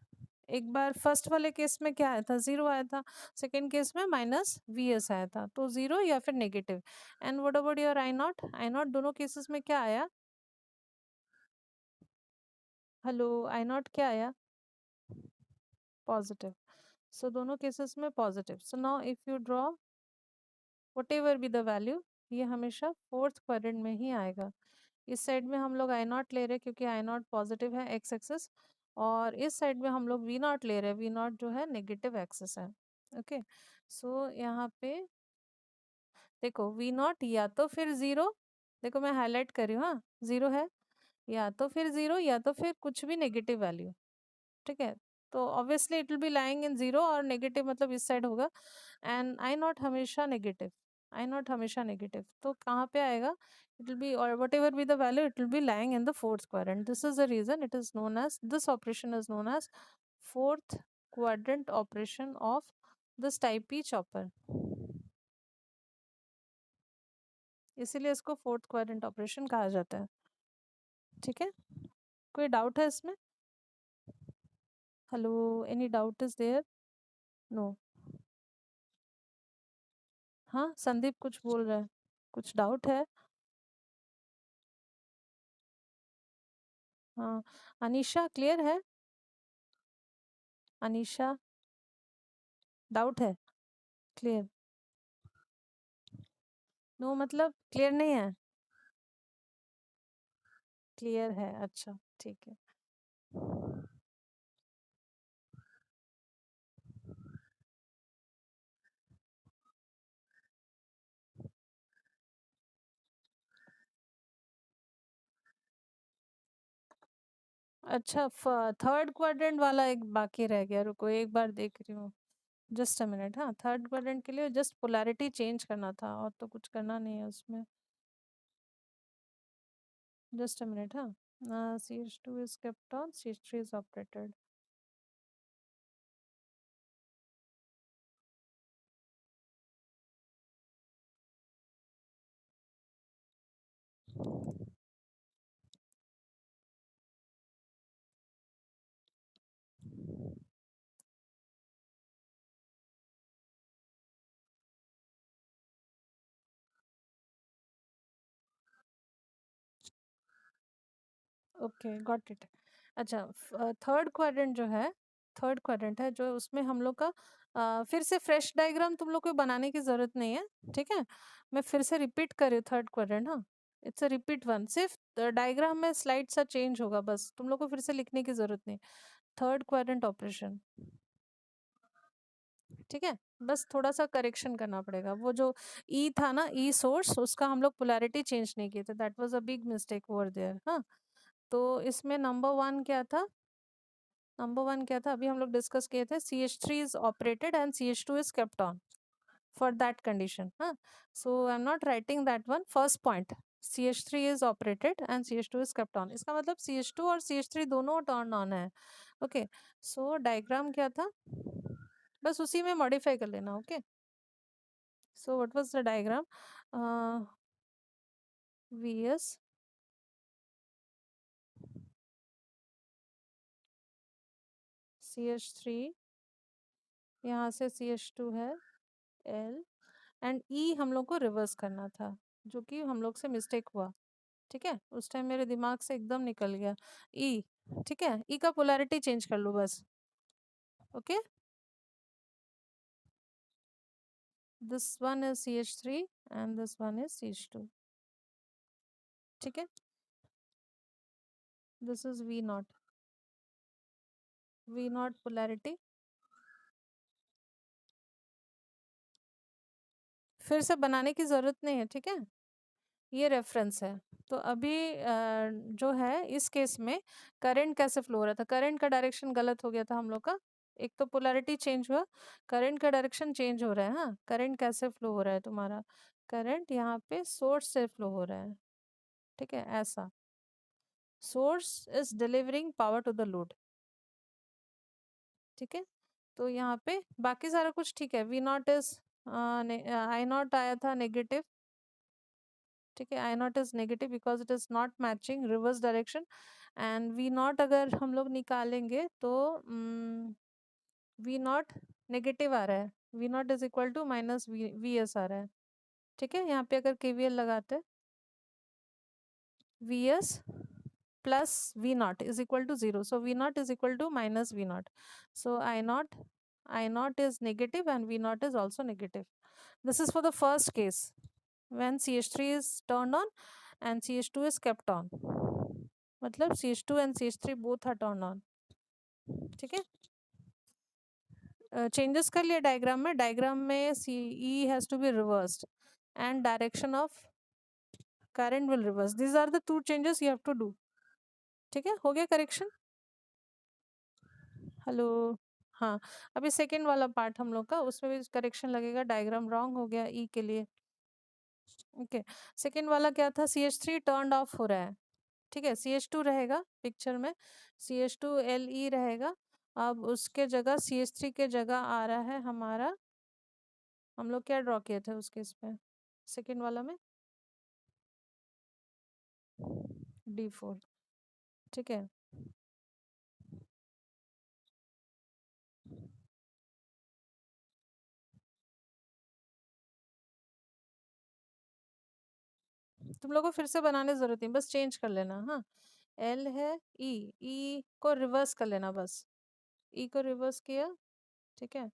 एक बार फर्स्ट वाले केस में क्या आया था, ज़ीरो आया था. सेकेंड केस में माइनस Vs आया था, तो ज़ीरो या फिर negative. And what about your I not? I not दोनों केसेस में क्या आया? हेलो, आई नॉट क्या आया? पॉजिटिव. सो दोनों केसेस में positive. So now if you draw whatever be the value, ये हमेशा फोर्थ क्वाड्रेंट में ही आएगा. इस साइड में हम लोग आई नॉट ले रहे हैं क्योंकि आई नॉट पॉजिटिव है एक्स एक्सेस, और इस साइड में हम लोग वी नॉट ले रहे हैं, वी नॉट जो है नेगेटिव एक्सेस है. ओके. सो यहाँ पे देखो वी नॉट या तो फिर ज़ीरो, देखो मैं हाईलाइट कर रही हूँ, हाँ ज़ीरो है, या तो फिर ज़ीरो या तो फिर कुछ भी नेगेटिव वैल्यू. ठीक है. तो obviously it will be lying in zero, और नेगेटिव मतलब इस साइड होगा. एंड आई नॉट हमेशा नेगेटिव, आई नॉट हमेशा नेगेटिव, तो कहाँ पे आएगा? इट विल बी, और whatever be the value, it will be lying in the fourth quadrant. This is the reason it is known as, this operation is known as fourth quadrant operation of this type P chopper. इसीलिए इसको fourth quadrant operation कहा जाता है. ठीक है. कोई doubt है इसमें? Hello, any doubt is there? No. हाँ संदीप कुछ बोल रहा है, कुछ डाउट है? हाँ. अनीशा क्लियर है? अनीशा डाउट है? क्लियर? नो मतलब क्लियर नहीं है? क्लियर है, अच्छा ठीक है. अच्छा, थर्ड क्वाड्रेंट वाला एक बाकी रह गया, रुको एक बार देख रही हूँ. Just a minute. हाँ, थर्ड क्वाड्रेंट के लिए जस्ट पोलैरिटी चेंज करना था, और तो कुछ करना नहीं है उसमें. Just a minute. हाँ, CH2 is kept on, CH3 is operated. Okay, got it. अच्छा, थर्ड क्वाड्रेंट जो है, थर्ड क्वाड्रेंट है जो, उसमें हम लोग का फिर से फ्रेश डायग्राम तुम लोग को बनाने की ज़रूरत नहीं है. ठीक है. मैं फिर से रिपीट कर रही हूँ थर्ड क्वाड्रेंट. हाँ, इट्स अ रिपीट वन, सिर्फ डायग्राम में स्लाइड सा चेंज होगा, बस तुम लोग को फिर से लिखने की ज़रूरत नहीं. Third quadrant operation. ठीक है. बस थोड़ा सा करेक्शन करना पड़ेगा, वो जो ई था ना, ई सोर्स, उसका हम लोग पोलैरिटी चेंज नहीं किए थे, that was a big mistake over there. हाँ. तो इसमें नंबर वन क्या था? नंबर वन क्या था, अभी हम लोग डिस्कस किए थे, CH3 is operated and CH2 is kept on for that condition. हाँ. So I am not writing that one, first point. CH3 is operated and CH2 is kept on. इसका मतलब CH2 और CH3 दोनों turn on है. Okay, सो diagram क्या था, बस उसी में मॉडिफाई कर लेना. Okay, so what was the diagram? VS CH3, यहाँ से CH2 है L, एंड E हम लोग को रिवर्स करना था, जो कि हम लोग से मिस्टेक हुआ. ठीक है, उस टाइम मेरे दिमाग से एकदम निकल गया. E, ठीक है, E का पोलैरिटी चेंज कर लो बस. Okay, this one is CH3 and this one is CH2. ठीक है, this is V not polarity. फिर से बनाने की ज़रूरत नहीं है. ठीक है, ये रेफरेंस है. तो अभी जो है इस केस में करंट कैसे फ्लो हो रहा था, करंट का डायरेक्शन गलत हो गया था हम लोग का. एक तो पोलैरिटी चेंज हुआ, करंट का डायरेक्शन चेंज हो रहा है. हाँ, करंट कैसे फ्लो हो रहा है तुम्हारा, करंट यहाँ पे सोर्स से फ्लो हो रहा है. ठीक है, ऐसा source is delivering power to the load. ठीक है, तो यहाँ पे बाकी सारा कुछ ठीक है. V0 इज I0 आया था नेगेटिव. ठीक है, I0 is negative because it is not matching reverse direction. And V0 अगर हम लोग निकालेंगे तो V0 नेगेटिव आ रहा है. V0 is equal to minus VS आ रहा है. ठीक है, यहाँ पे अगर KVL लगाते हैं, VS plus V0 is equal to 0. So V0 is equal to minus V0. So I0 is negative and V0 is also negative. This is for the first case when CH3 is turned on and CH2 is kept on. मतलब CH2 and CH3 both are turned on. ठीक है, changes कर लिया diagram में E has to be reversed and direction of current will reverse. These are the two changes you have to do. ठीक है, हो गया करेक्शन. हेलो, हाँ, अभी सेकेंड वाला पार्ट हम लोग का, उसमें भी करेक्शन लगेगा. डायग्राम रॉन्ग हो गया ई के लिए. ओके, सेकेंड वाला क्या था, CH3 टर्न ऑफ हो रहा है. ठीक है, CH2 रहेगा पिक्चर में, CH2LE रहेगा. अब उसके जगह CH3 के जगह आ रहा है हमारा, हम लोग क्या ड्रॉ किए थे उसके इस पे सेकेंड वाला में, D4. ठीक है, तुम लोग को फिर से बनाने जरूरत नहीं, बस चेंज कर लेना. हाँ, L है, E को रिवर्स कर लेना बस. E को रिवर्स किया. ठीक है,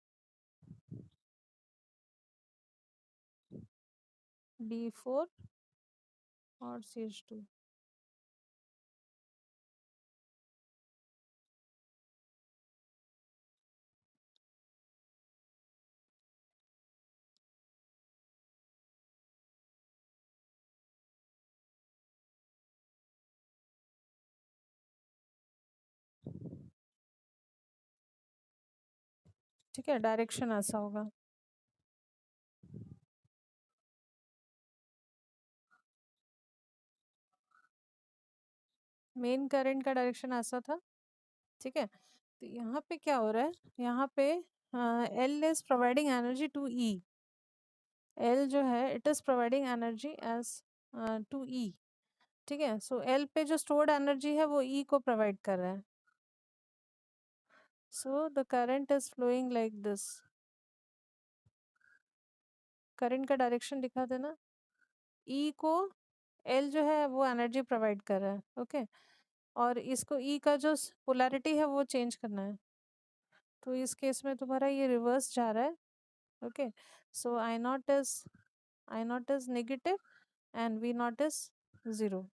D4 और CH2. ठीक है, डायरेक्शन ऐसा होगा. मेन करंट का डायरेक्शन ऐसा था. ठीक है, तो यहाँ पे क्या हो रहा है, यहाँ पे L is providing energy to E. L जो है it is providing energy as to E. ठीक है, सो L पे जो स्टोर्ड एनर्जी है वो E को प्रोवाइड कर रहा है. So the current is flowing like this. Current का डायरेक्शन दिखा देना. E को L जो है वो एनर्जी प्रोवाइड कर रहा है. ओके, और इसको E का जो पोलैरिटी है वो चेंज करना है. तो इस केस में तुम्हारा ये रिवर्स जा रहा है. Okay, so I0 is negative and V0 is 0.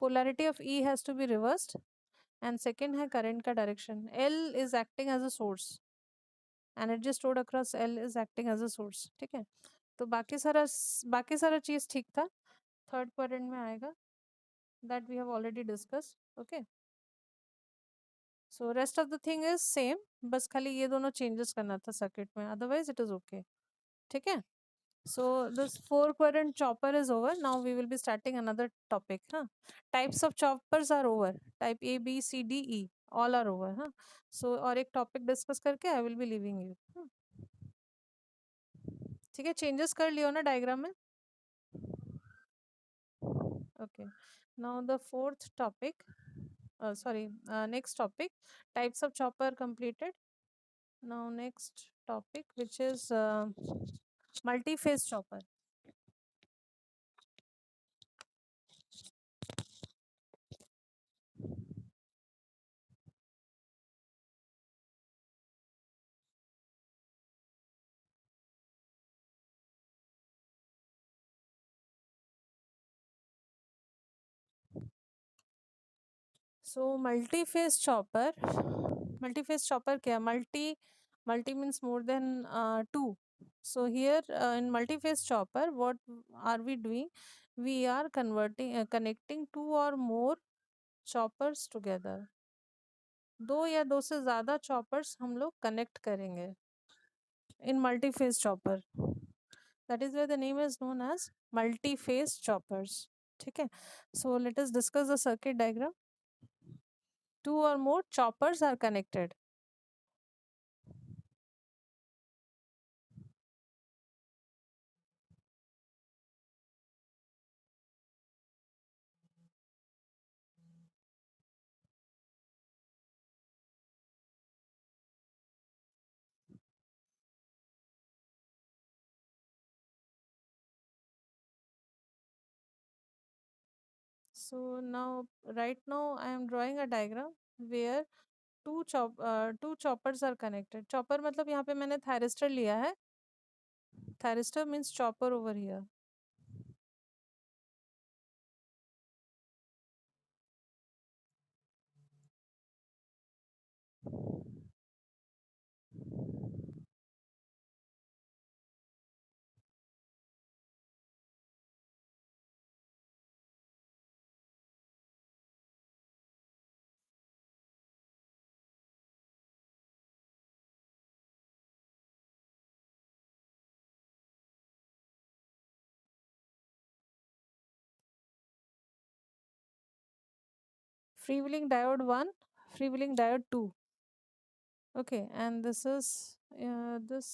Polarity of E has to be reversed. And second है current का direction. L is acting as a source. Energy stored across L is acting as a source. ठीक है, तो बाकी सारा चीज ठीक था. थर्ड क्वाड्रेंट में आएगा, that we have already discussed. Okay, so rest of the thing is same. बस खाली ये दोनों changes करना था सर्किट में, otherwise it is okay. ठीक है, So this four quadrant chopper is over. Now we will be starting another topic. Huh? Types of choppers are over. Type A, B, C, D, E. All are over. Huh? So और एक topic discuss करके I will be leaving you. ठीक है, changes कर लियो ना diagram में. Okay. Now the fourth topic. Next topic. Types of chopper completed. Now next topic, which is multi-phase chopper. So multi-phase chopper क्या? Multi means more than two. So here in multi-phase chopper, what are we doing? We are connecting two or more choppers together. दो या दो से ज़्यादा choppers हम लोग connect करेंगे in multi-phase chopper. That is why the name is known as multi-phase choppers. ठीक है? So let us discuss the circuit diagram. Two or more choppers are connected. So now, right now, I am drawing a diagram where two choppers are connected. Chopper मतलब यहाँ पे मैंने thyristor लिया है. Thyristor means chopper over here. Freewheeling diode 1, freewheeling diode 2. Okay, and this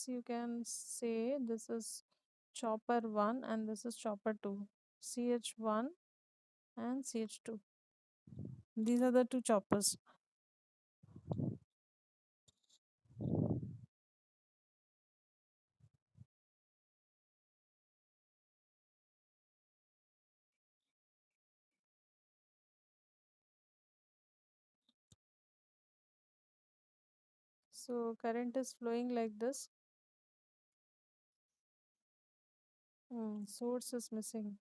you can say this is chopper 1 and this is chopper 2. CH1 and CH2. These are the two choppers. So current is flowing like this. Source is missing.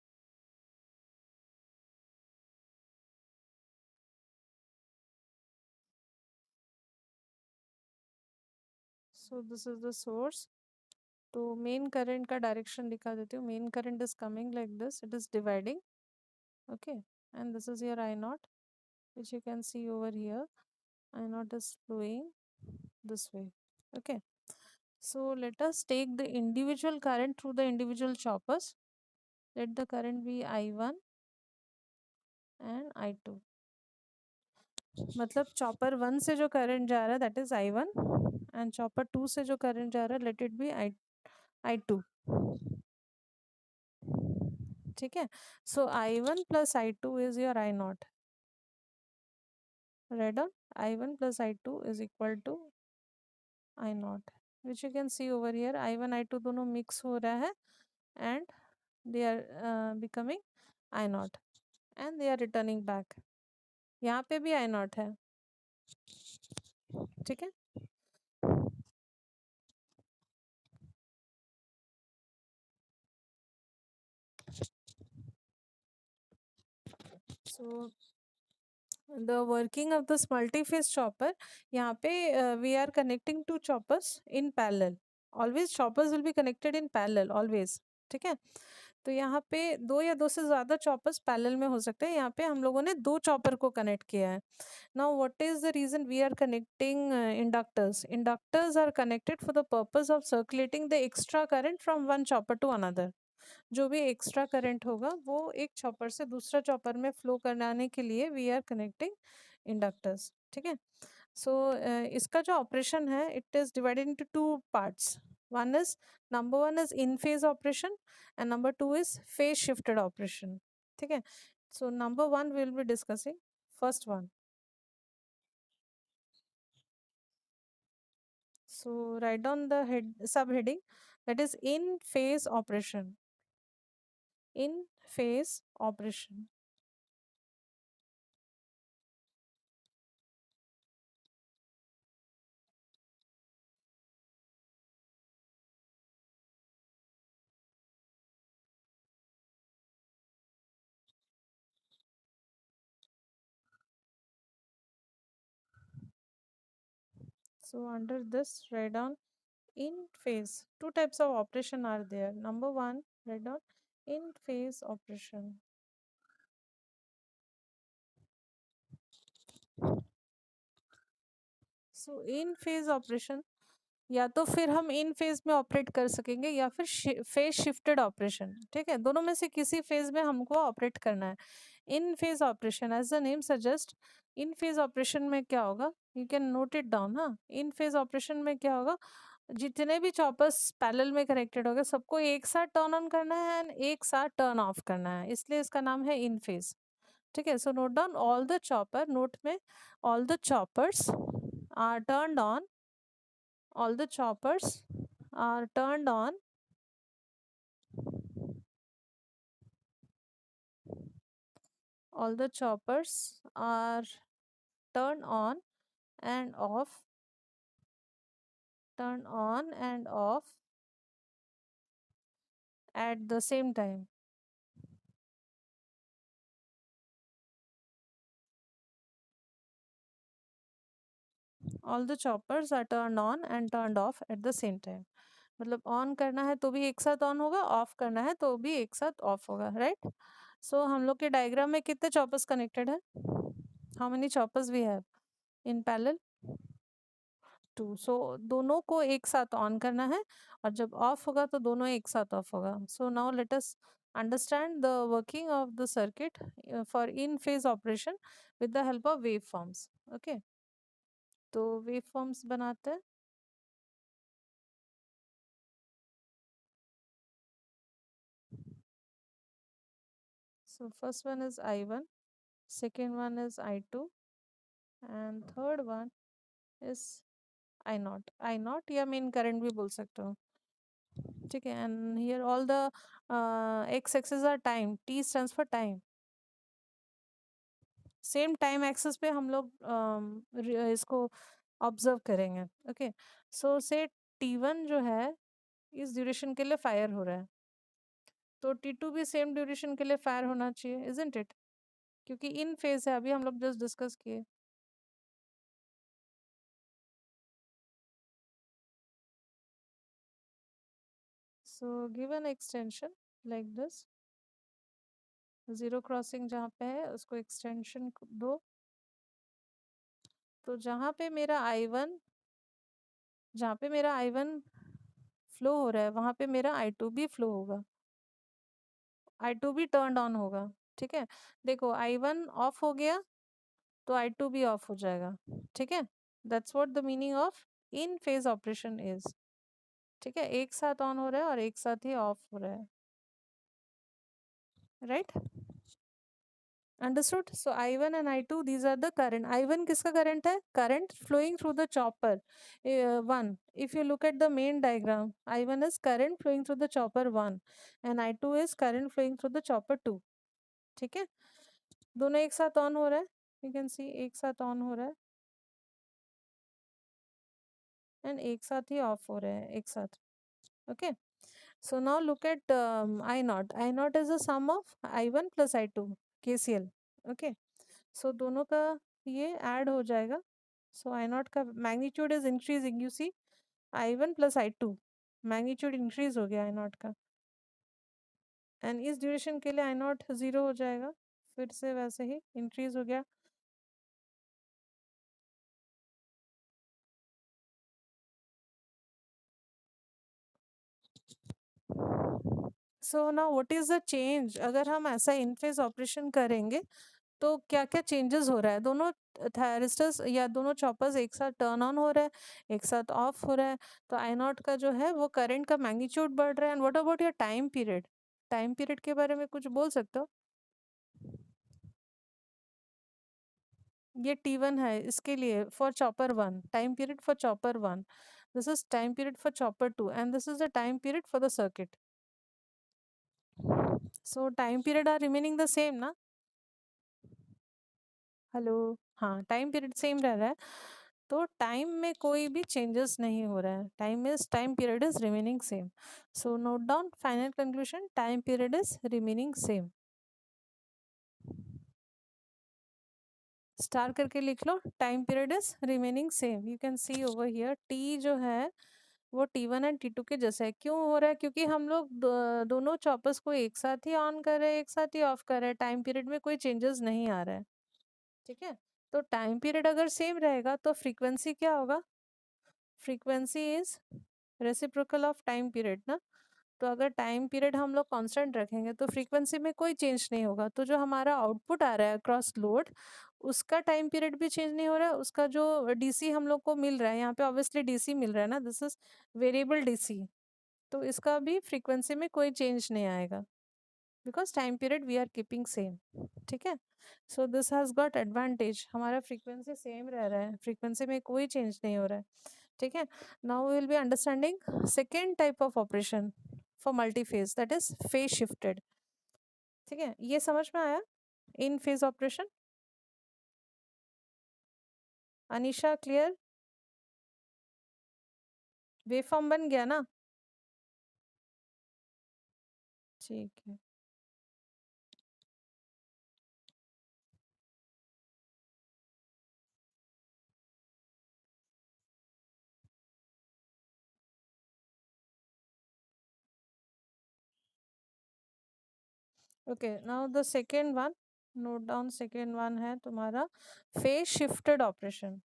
So this is the source. तो main current का direction दिखा देती हूँ. Main current is coming like this. It is dividing. Okay, and this is your I naught, which you can see over here. I naught is flowing this way. Okay, so let us take the individual current through the individual choppers. Let the current be I1 and I2. मतलब chopper 1 से जो current जा रहा है that is I1 and chopper 2 से जो current जा रहा है लेट इट बी I2. ठीक है. सो I1 plus I2 is your I naught. Right on. I1 plus I2 is equal to I naught, which you can see over here. I1 I2 दोनों mix हो रहा है and they are becoming I naught and they are returning back. यहाँ पे भी I naught है. ठीक है. So the working of this multi-phase chopper, यहाँ पे we are connecting two choppers in parallel. Always choppers will be connected in parallel always. ठीक है. तो यहाँ पे दो या दो से ज़्यादा चॉपर्स पैरेलल में हो सकते हैं, यहाँ पे हम लोगों ने दो चॉपर को कनेक्ट किया है. Now, what is the reason we are connecting inductors? Inductors are connected for the purpose of circulating the extra current from one chopper to another. जो भी एक्स्ट्रा करंट होगा वो एक चॉपर से दूसरा चॉपर में फ्लो कराने के लिए वी आर कनेक्टिंग इंडक्टर्स. ठीक है. सो इसका जो ऑपरेशन है it is divided into two parts. One is number one is in phase operation and number two is phase shifted operation. ठीक है. So number one will be discussing first one. So write down the head subheading, that is in phase operation. In phase operation. So under this write down in phase. Two types of operation are there. Number one, write down in phase operation. So in phase operation या तो फिर हम इन phase में operate कर सकेंगे या फिर phase shifted operation. ठीक है. दोनों में से किसी फेज में हमको ऑपरेट करना है. In phase operation as the name suggest, in phase operation में क्या होगा, you can note it down. हाँ, इन फेज ऑपरेशन में क्या होगा, जितने भी चॉपर्स पैरेलल में कनेक्टेड होगा सबको एक साथ टर्न ऑन करना है एंड एक साथ टर्न ऑफ करना है, इसलिए इसका नाम है इन फेज. ठीक है. So note down all the chopper, note में all the choppers are turned on, all the choppers are turned on, all the choppers are turned on and off, turned on and off at the same time. All the choppers are turned on and turned off at the same time. मतलब on करना है तो भी एक साथ on होगा, of करना है तो भी एक साथ ऑफ होगा. राइट. सो हम लोग के डायग्राम में कितने चॉपर्स कनेक्टेड है, how many choppers we have in parallel, two. सो दोनों को एक साथ ऑन करना है और जब ऑफ होगा तो दोनों एक साथ ऑफ होगा. So now let us understand the working of the circuit for in phase operation with the help of wave forms. Okay. तो वेव फॉर्म्स बनाते हैं. So first one is I1, second one is I2 and third one is I0. I0 या main current भी बोल सकते हो. ठीक है. And here all the x axis are time, T stands for time. Same time axis पे हम लोग इसको ऑब्जर्व करेंगे. ओके. सो से T1 जो है इस ड्यूरेशन के लिए फायर हो रहा है, तो T2 भी सेम ड्यूरेशन के लिए फायर होना चाहिए, इजंट इट, क्योंकि इन फेज है, अभी हम लोग जस्ट डिस्कस किए. So give an extension like this, zero crossing जहाँ पे है उसको एक्सटेंशन दो. तो जहाँ पे मेरा I1, जहाँ पे मेरा I1 फ्लो हो रहा है वहाँ पे मेरा I2 भी फ्लो होगा, I2 भी टर्न ऑन होगा. ठीक है. देखो I1 ऑफ हो गया तो I2 भी ऑफ हो जाएगा. ठीक है. That's what the meaning of in phase operation is. ठीक है. एक साथ ऑन हो रहा है और एक साथ ही ऑफ हो रहा है. Right. Understood. So I1 and I2 these are the current. I1 किसका करंट है, current flowing through the chopper 1. If you look at the main diagram, I1 is current flowing through the chopper 1 and I2 is current flowing through the chopper 2. ठीक है. दोनों एक साथ on हो रहा है, यू कैन सी एक साथ ऑन हो रहा है एंड एक साथ ही ऑफ हो रहे हैं एक साथ. Okay. So now look at I0. I0 is the sum of I1 plus I2, KCL. Okay. So दोनों का ये ऐड हो जाएगा. So I0 का magnitude is increasing, you see I1 plus I2 magnitude increase हो गया I0 का. And इस ड्यूरेशन के लिए आई नॉट 0 हो जाएगा, फिर से वैसे ही इंक्रीज हो गया. So now what is the change, अगर हम ऐसा इन फेज ऑपरेशन करेंगे तो क्या क्या चेंजेस हो रहा है. दोनों थायरिस्टर्स या दोनों चॉपर्स एक साथ टर्न ऑन हो रहा है, एक साथ ऑफ हो रहा है. तो आई नॉट का जो है वो करंट का मैग्नीट्यूड बढ़ रहा है. And what about your time period, time period के बारे में कुछ बोल सकते हो. ये T1 है, इसके लिए for chopper 1 time period for chopper 1, this is time period for chopper 2 and this is the time period for the circuit. So time period are remaining the same ना. हेलो. हाँ, टाइम पीरियड सेम रह रहा है. तो time में कोई भी changes नहीं हो रहा है. Time period is remaining same. So note down final conclusion, time period is remaining same. Star करके लिख लो, time period is remaining same. You can see over here T जो है वो T1 एंड T2 के जैसा है. क्यों हो रहा है, क्योंकि हम लोग दोनों चॉपर्स को एक साथ ही ऑन कर रहे हैं, एक साथ ही ऑफ कर रहे हैं. टाइम पीरियड में कोई चेंजेस नहीं आ रहा है. ठीक है. तो टाइम पीरियड अगर सेम रहेगा तो फ्रीक्वेंसी क्या होगा, frequency is reciprocal of time period ना. तो अगर टाइम पीरियड हम लोग कांस्टेंट रखेंगे तो फ्रीक्वेंसी में कोई चेंज नहीं होगा. तो जो हमारा आउटपुट आ रहा है अक्रॉस लोड, उसका टाइम पीरियड भी चेंज नहीं हो रहा है. उसका जो डीसी हम लोग को मिल रहा है, यहाँ पे ऑब्वियसली डीसी मिल रहा है ना, दिस इज वेरिएबल डीसी. तो इसका भी फ्रीक्वेंसी में कोई चेंज नहीं आएगा, because time period we are keeping same. ठीक है. So this has got advantage, हमारा फ्रीक्वेंसी सेम रह रहा है, फ्रीक्वेंसी में कोई चेंज नहीं हो रहा है. ठीक है. Now we will be understanding second type of operation for multi phase, that is phase shifted. ठीक है, ये समझ में आया in phase operation. Anisha clear, wave form बन गया ना. ठीक है. Okay, now the second one, note down. Second one है तुम्हारा phase shifted operation.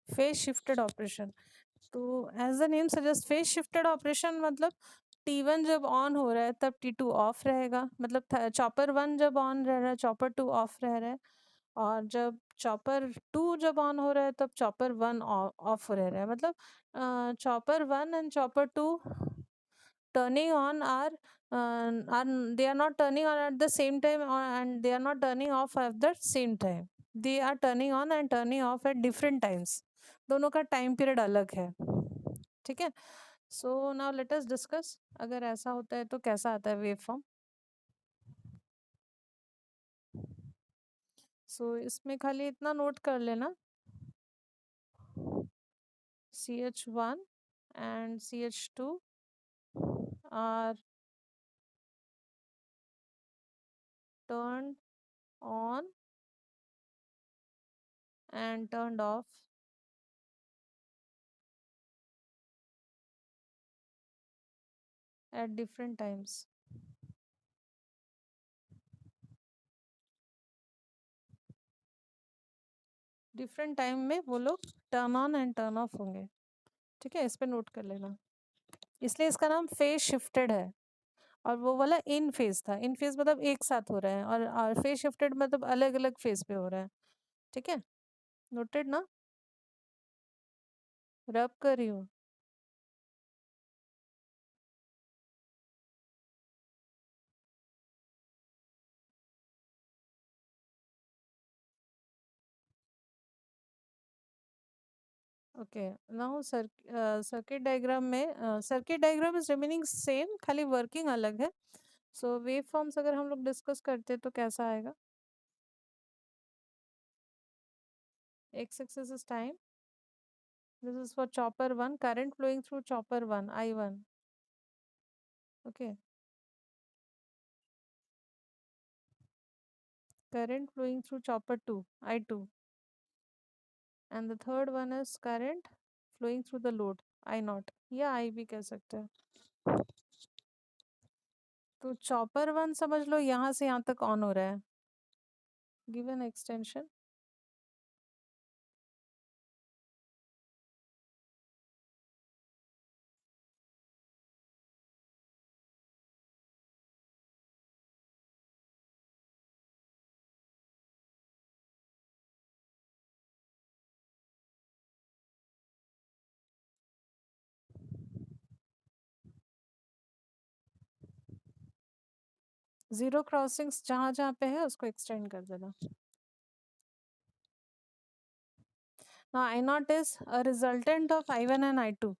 Phase shifted operation, तो as the name suggest phase shifted operation मतलब T1 जब ऑन हो रहा है तब T2 ऑफ रहेगा. मतलब चॉपर 1 जब ऑन रह रहा है चॉपर 2 ऑफ रह रहा है. और जब चॉपर 2 जब ऑन हो रहा है तब चॉपर 1 ऑफ रह रहा है. मतलब chopper 1 and chopper 2 turning on are they are not turning on at the same time, and they are not turning off at the same time. They are turning on and turning off at different times. दोनों का time period अलग है. ठीक है. So now let us discuss, अगर ऐसा होता है तो कैसा आता है वेव फॉर्म. सो इसमें खाली इतना नोट कर लेना, CH1 and CH2 are turned on and turned off at different times. Different time में वो लोग turn on and turn off होंगे. ठीक है, इस पे नोट कर लेना. इसलिए इसका नाम फेज शिफ्टेड है. और वो वाला इन फेज था. इन फेज मतलब एक साथ हो रहा है, और फेज शिफ्टेड मतलब अलग अलग फेज पे हो रहा है. ठीक है, नोटेड ना. रब कर रही हूँ. ओके, नाउ सर्किट डायग्राम में circuit diagram is remaining same, खाली वर्किंग अलग है. सो वेव फॉर्म्स अगर हम लोग डिस्कस करते तो कैसा आएगा. X axis is time, This is for chopper 1, current flowing through chopper 1, I1. Okay. Current flowing through chopper 2, I2. And the third one is current flowing through the load, I0, या I भी कह सकते हैं. तो chopper 1 समझ लो यहाँ से यहाँ तक ऑन हो रहा है. Give an extension. Zero crossings जहाँ जहाँ पे है उसको एक्सटेंड कर देना. ना I0 is a resultant of I1 and I2.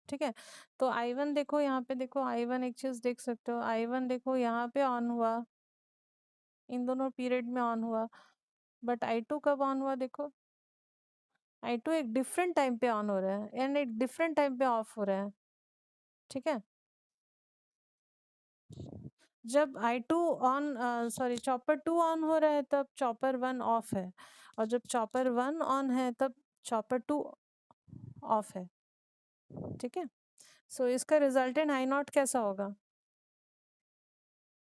ठीक है. तो I1 देखो यहाँ पे, देखो I1 एक चीज देख सकते हो, I1 देखो यहाँ पे ऑन हुआ, इन दोनों पीरियड में ऑन हुआ. बट I2 कब ऑन हुआ देखो, I2 एक डिफरेंट टाइम पे ऑन हो रहा है एंड एक डिफरेंट टाइम पे ऑफ हो रहा है. ठीक है. जब I2 on, sorry, chopper 2 on हो रहा है तब चॉपर 1 ऑफ है, और जब चॉपर 1 ऑन है तब चॉपर 2 ऑफ है. ठीक है. सो इसका रिजल्टेंट I0 कैसा होगा,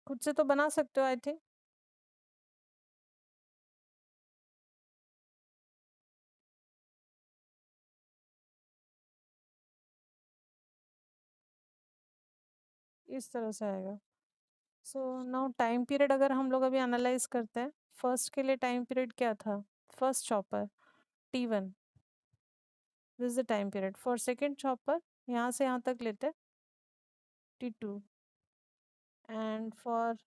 खुद से तो बना सकते हो आई थिंक. इस तरह से आएगा. सो नाउ टाइम पीरियड अगर हम लोग अभी एनालाइज करते हैं, फर्स्ट के लिए टाइम पीरियड क्या था, first chopper T1, this is the time period. For second chopper यहाँ से यहाँ तक लेते हैं T2, and for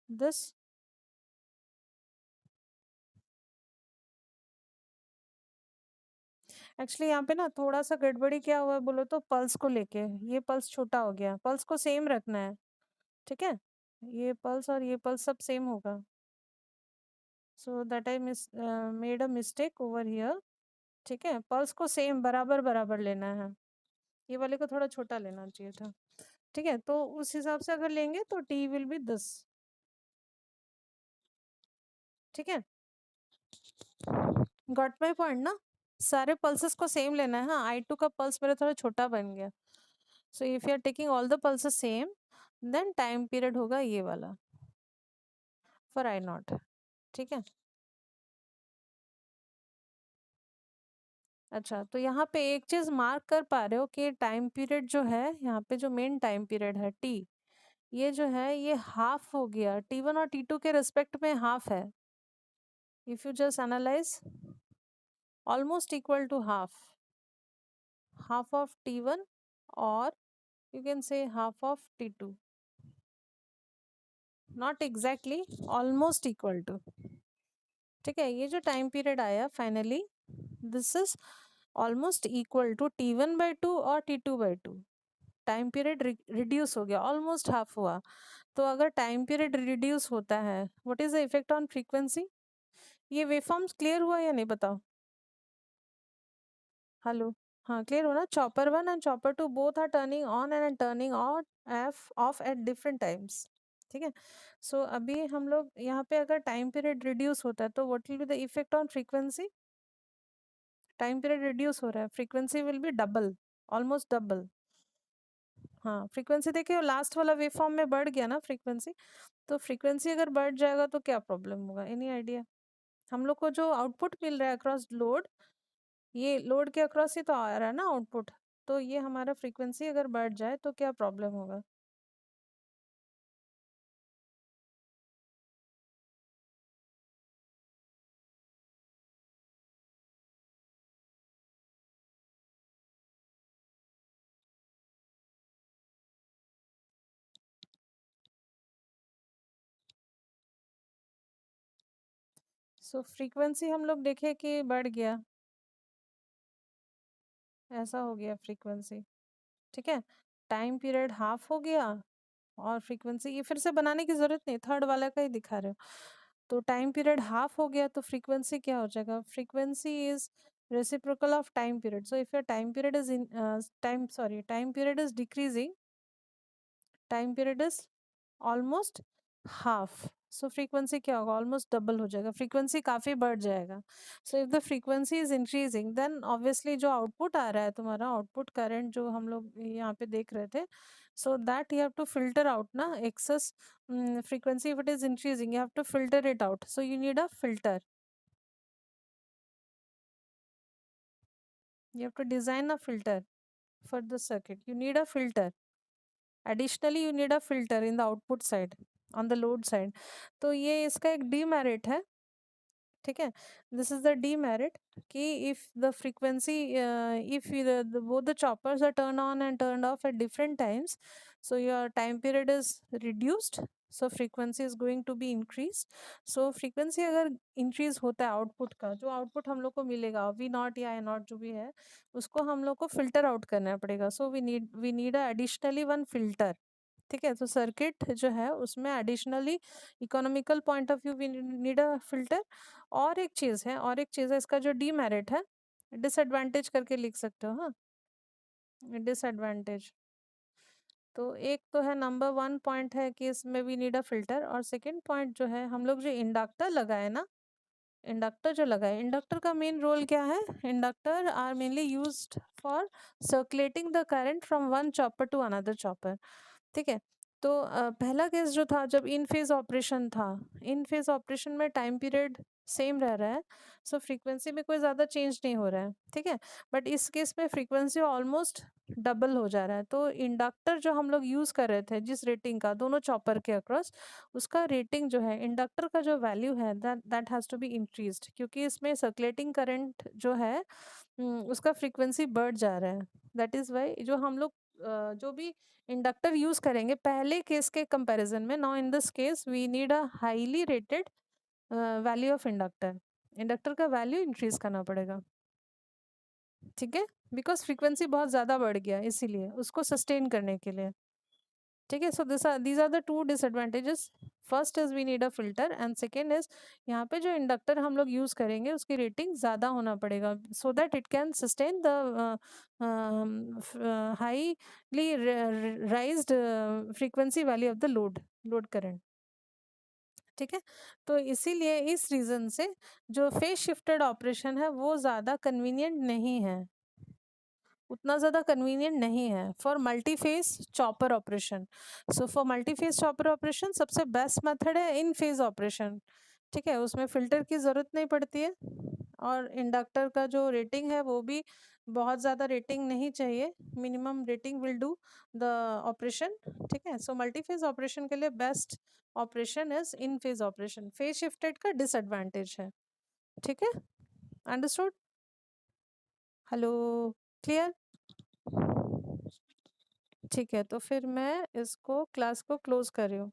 this actually यहाँ पे ना थोड़ा सा गड़बड़ी क्या हुआ है बोलो तो, पल्स को लेके ये पल्स छोटा हो गया, पल्स को सेम रखना है. ठीक है. ये पल्स और ये पल्स सब सेम होगा. So that I made a mistake over here. ठीक है. पल्स को सेम बराबर बराबर लेना है, ये वाले को थोड़ा छोटा लेना चाहिए था. ठीक है. तो उस हिसाब से अगर लेंगे तो टी विल बी 10. ठीक है. गॉट माई पॉइंट ना. सारे पल्सेस को सेम लेना है. हाँ, I2 का पल्स मेरा थोड़ा छोटा बन गया. So if you are taking all the pulses same, then time period होगा ये वाला फॉर I0. ठीक है. अच्छा, तो यहाँ पे एक चीज मार्क कर पा रहे हो कि टाइम पीरियड जो है यहाँ पे, जो मेन टाइम पीरियड है T, ये जो है ये हाफ हो गया, T1 और T2 के रिस्पेक्ट में हाफ है. If you just analyse, almost equal to half of T1, और you can say half of T2. Not exactly, almost equal to. ठीक है. ये जो टाइम पीरियड आया finally, this is almost equal to T1/2 और T2/2. Time period reduce हो गया, almost half हुआ. तो अगर टाइम पीरियड रिड्यूस होता है, what is the effect on frequency. ये वेवफॉर्म्स क्लियर हुआ या नहीं बताओ. हेलो. हाँ, क्लियर हो ना. Chopper 1 and chopper 2 both are turning on and turning off at different times. ठीक है. सो अभी हम लोग यहाँ पे अगर टाइम पीरियड रिड्यूस होता है तो what will be the effect on frequency. Time period reduce हो रहा है, frequency will be double, almost double. हाँ, फ्रीक्वेंसी देखिए लास्ट वाला वेव फॉर्म में बढ़ गया ना फ्रीक्वेंसी. तो फ्रीक्वेंसी अगर बढ़ जाएगा तो क्या प्रॉब्लम होगा, एनी आइडिया. हम लोग को जो आउटपुट मिल रहा है अक्रॉस लोड, ये लोड के अक्रॉस ही तो आ रहा है ना आउटपुट. तो ये हमारा फ्रीक्वेंसी अगर बढ़ जाए तो क्या प्रॉब्लम होगा. सो फ्रीक्वेंसी हम लोग देखे कि बढ़ गया, ऐसा हो गया फ्रीक्वेंसी. ठीक है. टाइम पीरियड हाफ हो गया, और फ्रीक्वेंसी ये फिर से बनाने की जरूरत नहीं, थर्ड वाला का ही दिखा रहे हो. तो टाइम पीरियड हाफ हो गया तो फ्रीक्वेंसी क्या हो जाएगा, frequency is reciprocal of time period. So if your time period is time period is decreasing, time period is almost half, so frequency क्या होगा, ऑलमोस्ट डबल हो जाएगा, फ्रीक्वेंसी काफ़ी बढ़ जाएगा. So if the frequency is increasing then obviously जो output आ रहा है तुम्हारा, आउटपुट करंट जो हम लोग यहाँ पे देख रहे थे, so that you have to filter out ना excess frequency. If it is increasing, you have to filter it out, so you need a filter. You have to design a filter for the circuit. You need a filter. Additionally, you need a filter in the output side, on the load side. तो ये इसका एक demerit है, ठीक है. This is the demerit कि if the frequency, if both the choppers are turned on and turned off at different times, so your time period is reduced, so frequency is going to be increased. So frequency अगर increase होता है output का, जो output हम लोग को मिलेगा V not या I नॉट जो भी है, उसको हम लोग को filter out करना पड़ेगा. So we need a additionally one filter. ठीक है. तो सर्किट जो है उसमें additionally economical point of view we need a filter. और एक चीज़ है, और एक चीज़ है, इसका जो डीमेरिट है, डिसएडवांटेज करके लिख सकते हो. हाँ, डिसएडवांटेज तो एक तो है, नंबर वन पॉइंट है कि इसमें वी नीड अ फिल्टर. और सेकेंड पॉइंट जो है, हम लोग जो इंडक्टर लगाए ना, इंडक्टर जो लगाए, इंडक्टर का मेन रोल क्या है, inductor are mainly used for circulating the current from one chopper to another chopper. ठीक है. तो पहला केस जो था, जब इन फेज ऑपरेशन था, इन फेज ऑपरेशन में टाइम पीरियड सेम रह रहा है, सो फ्रीक्वेंसी में कोई ज़्यादा चेंज नहीं हो रहा है. ठीक है. बट इस केस में फ्रीक्वेंसी ऑलमोस्ट डबल हो जा रहा है. तो इंडक्टर जो हम लोग यूज़ कर रहे थे, जिस रेटिंग का दोनों चॉपर के अक्रॉस, उसका रेटिंग जो है, इंडक्टर का जो वैल्यू है, that has to be increased, क्योंकि इसमें सर्कुलेटिंग करंट जो है उसका फ्रीक्वेंसी बढ़ जा रहा है. दैट इज़ वाई जो हम लोग जो भी इंडक्टर यूज करेंगे पहले केस के कंपैरिजन में, now in this case we need a highly rated value of inductor. Inductor का वैल्यू इंक्रीज करना पड़ेगा. ठीक है. बिकॉज फ्रीक्वेंसी बहुत ज़्यादा बढ़ गया, इसीलिए उसको सस्टेन करने के लिए. ठीक है. So these are the two disadvantages. First is we need a filter, and second is यहाँ पे जो इंडक्टर हम लोग यूज़ करेंगे उसकी रेटिंग ज़्यादा होना पड़ेगा, so that it can sustain the highly राइज्ड frequency value of the load current. ठीक है. तो इसीलिए इस रीज़न से जो फेज शिफ्टेड ऑपरेशन है वो ज़्यादा कन्वीनियंट नहीं है, उतना ज़्यादा कन्वीनियंट नहीं है for multi phase chopper operation. So for multi phase chopper operation सबसे बेस्ट मेथड है इन फेज ऑपरेशन. ठीक है. उसमें फ़िल्टर की ज़रूरत नहीं पड़ती है, और इंडक्टर का जो रेटिंग है वो भी बहुत ज़्यादा रेटिंग नहीं चाहिए, minimum rating will do the operation. ठीक है. सो मल्टी फेज ऑपरेशन के लिए best operation is in phase operation. Phase shifted का डिसएडवांटेज है. ठीक है. अंडरस्टूड. हेलो. क्लियर. ठीक है. तो फिर मैं इसको क्लास को क्लोज कर रही हूँ.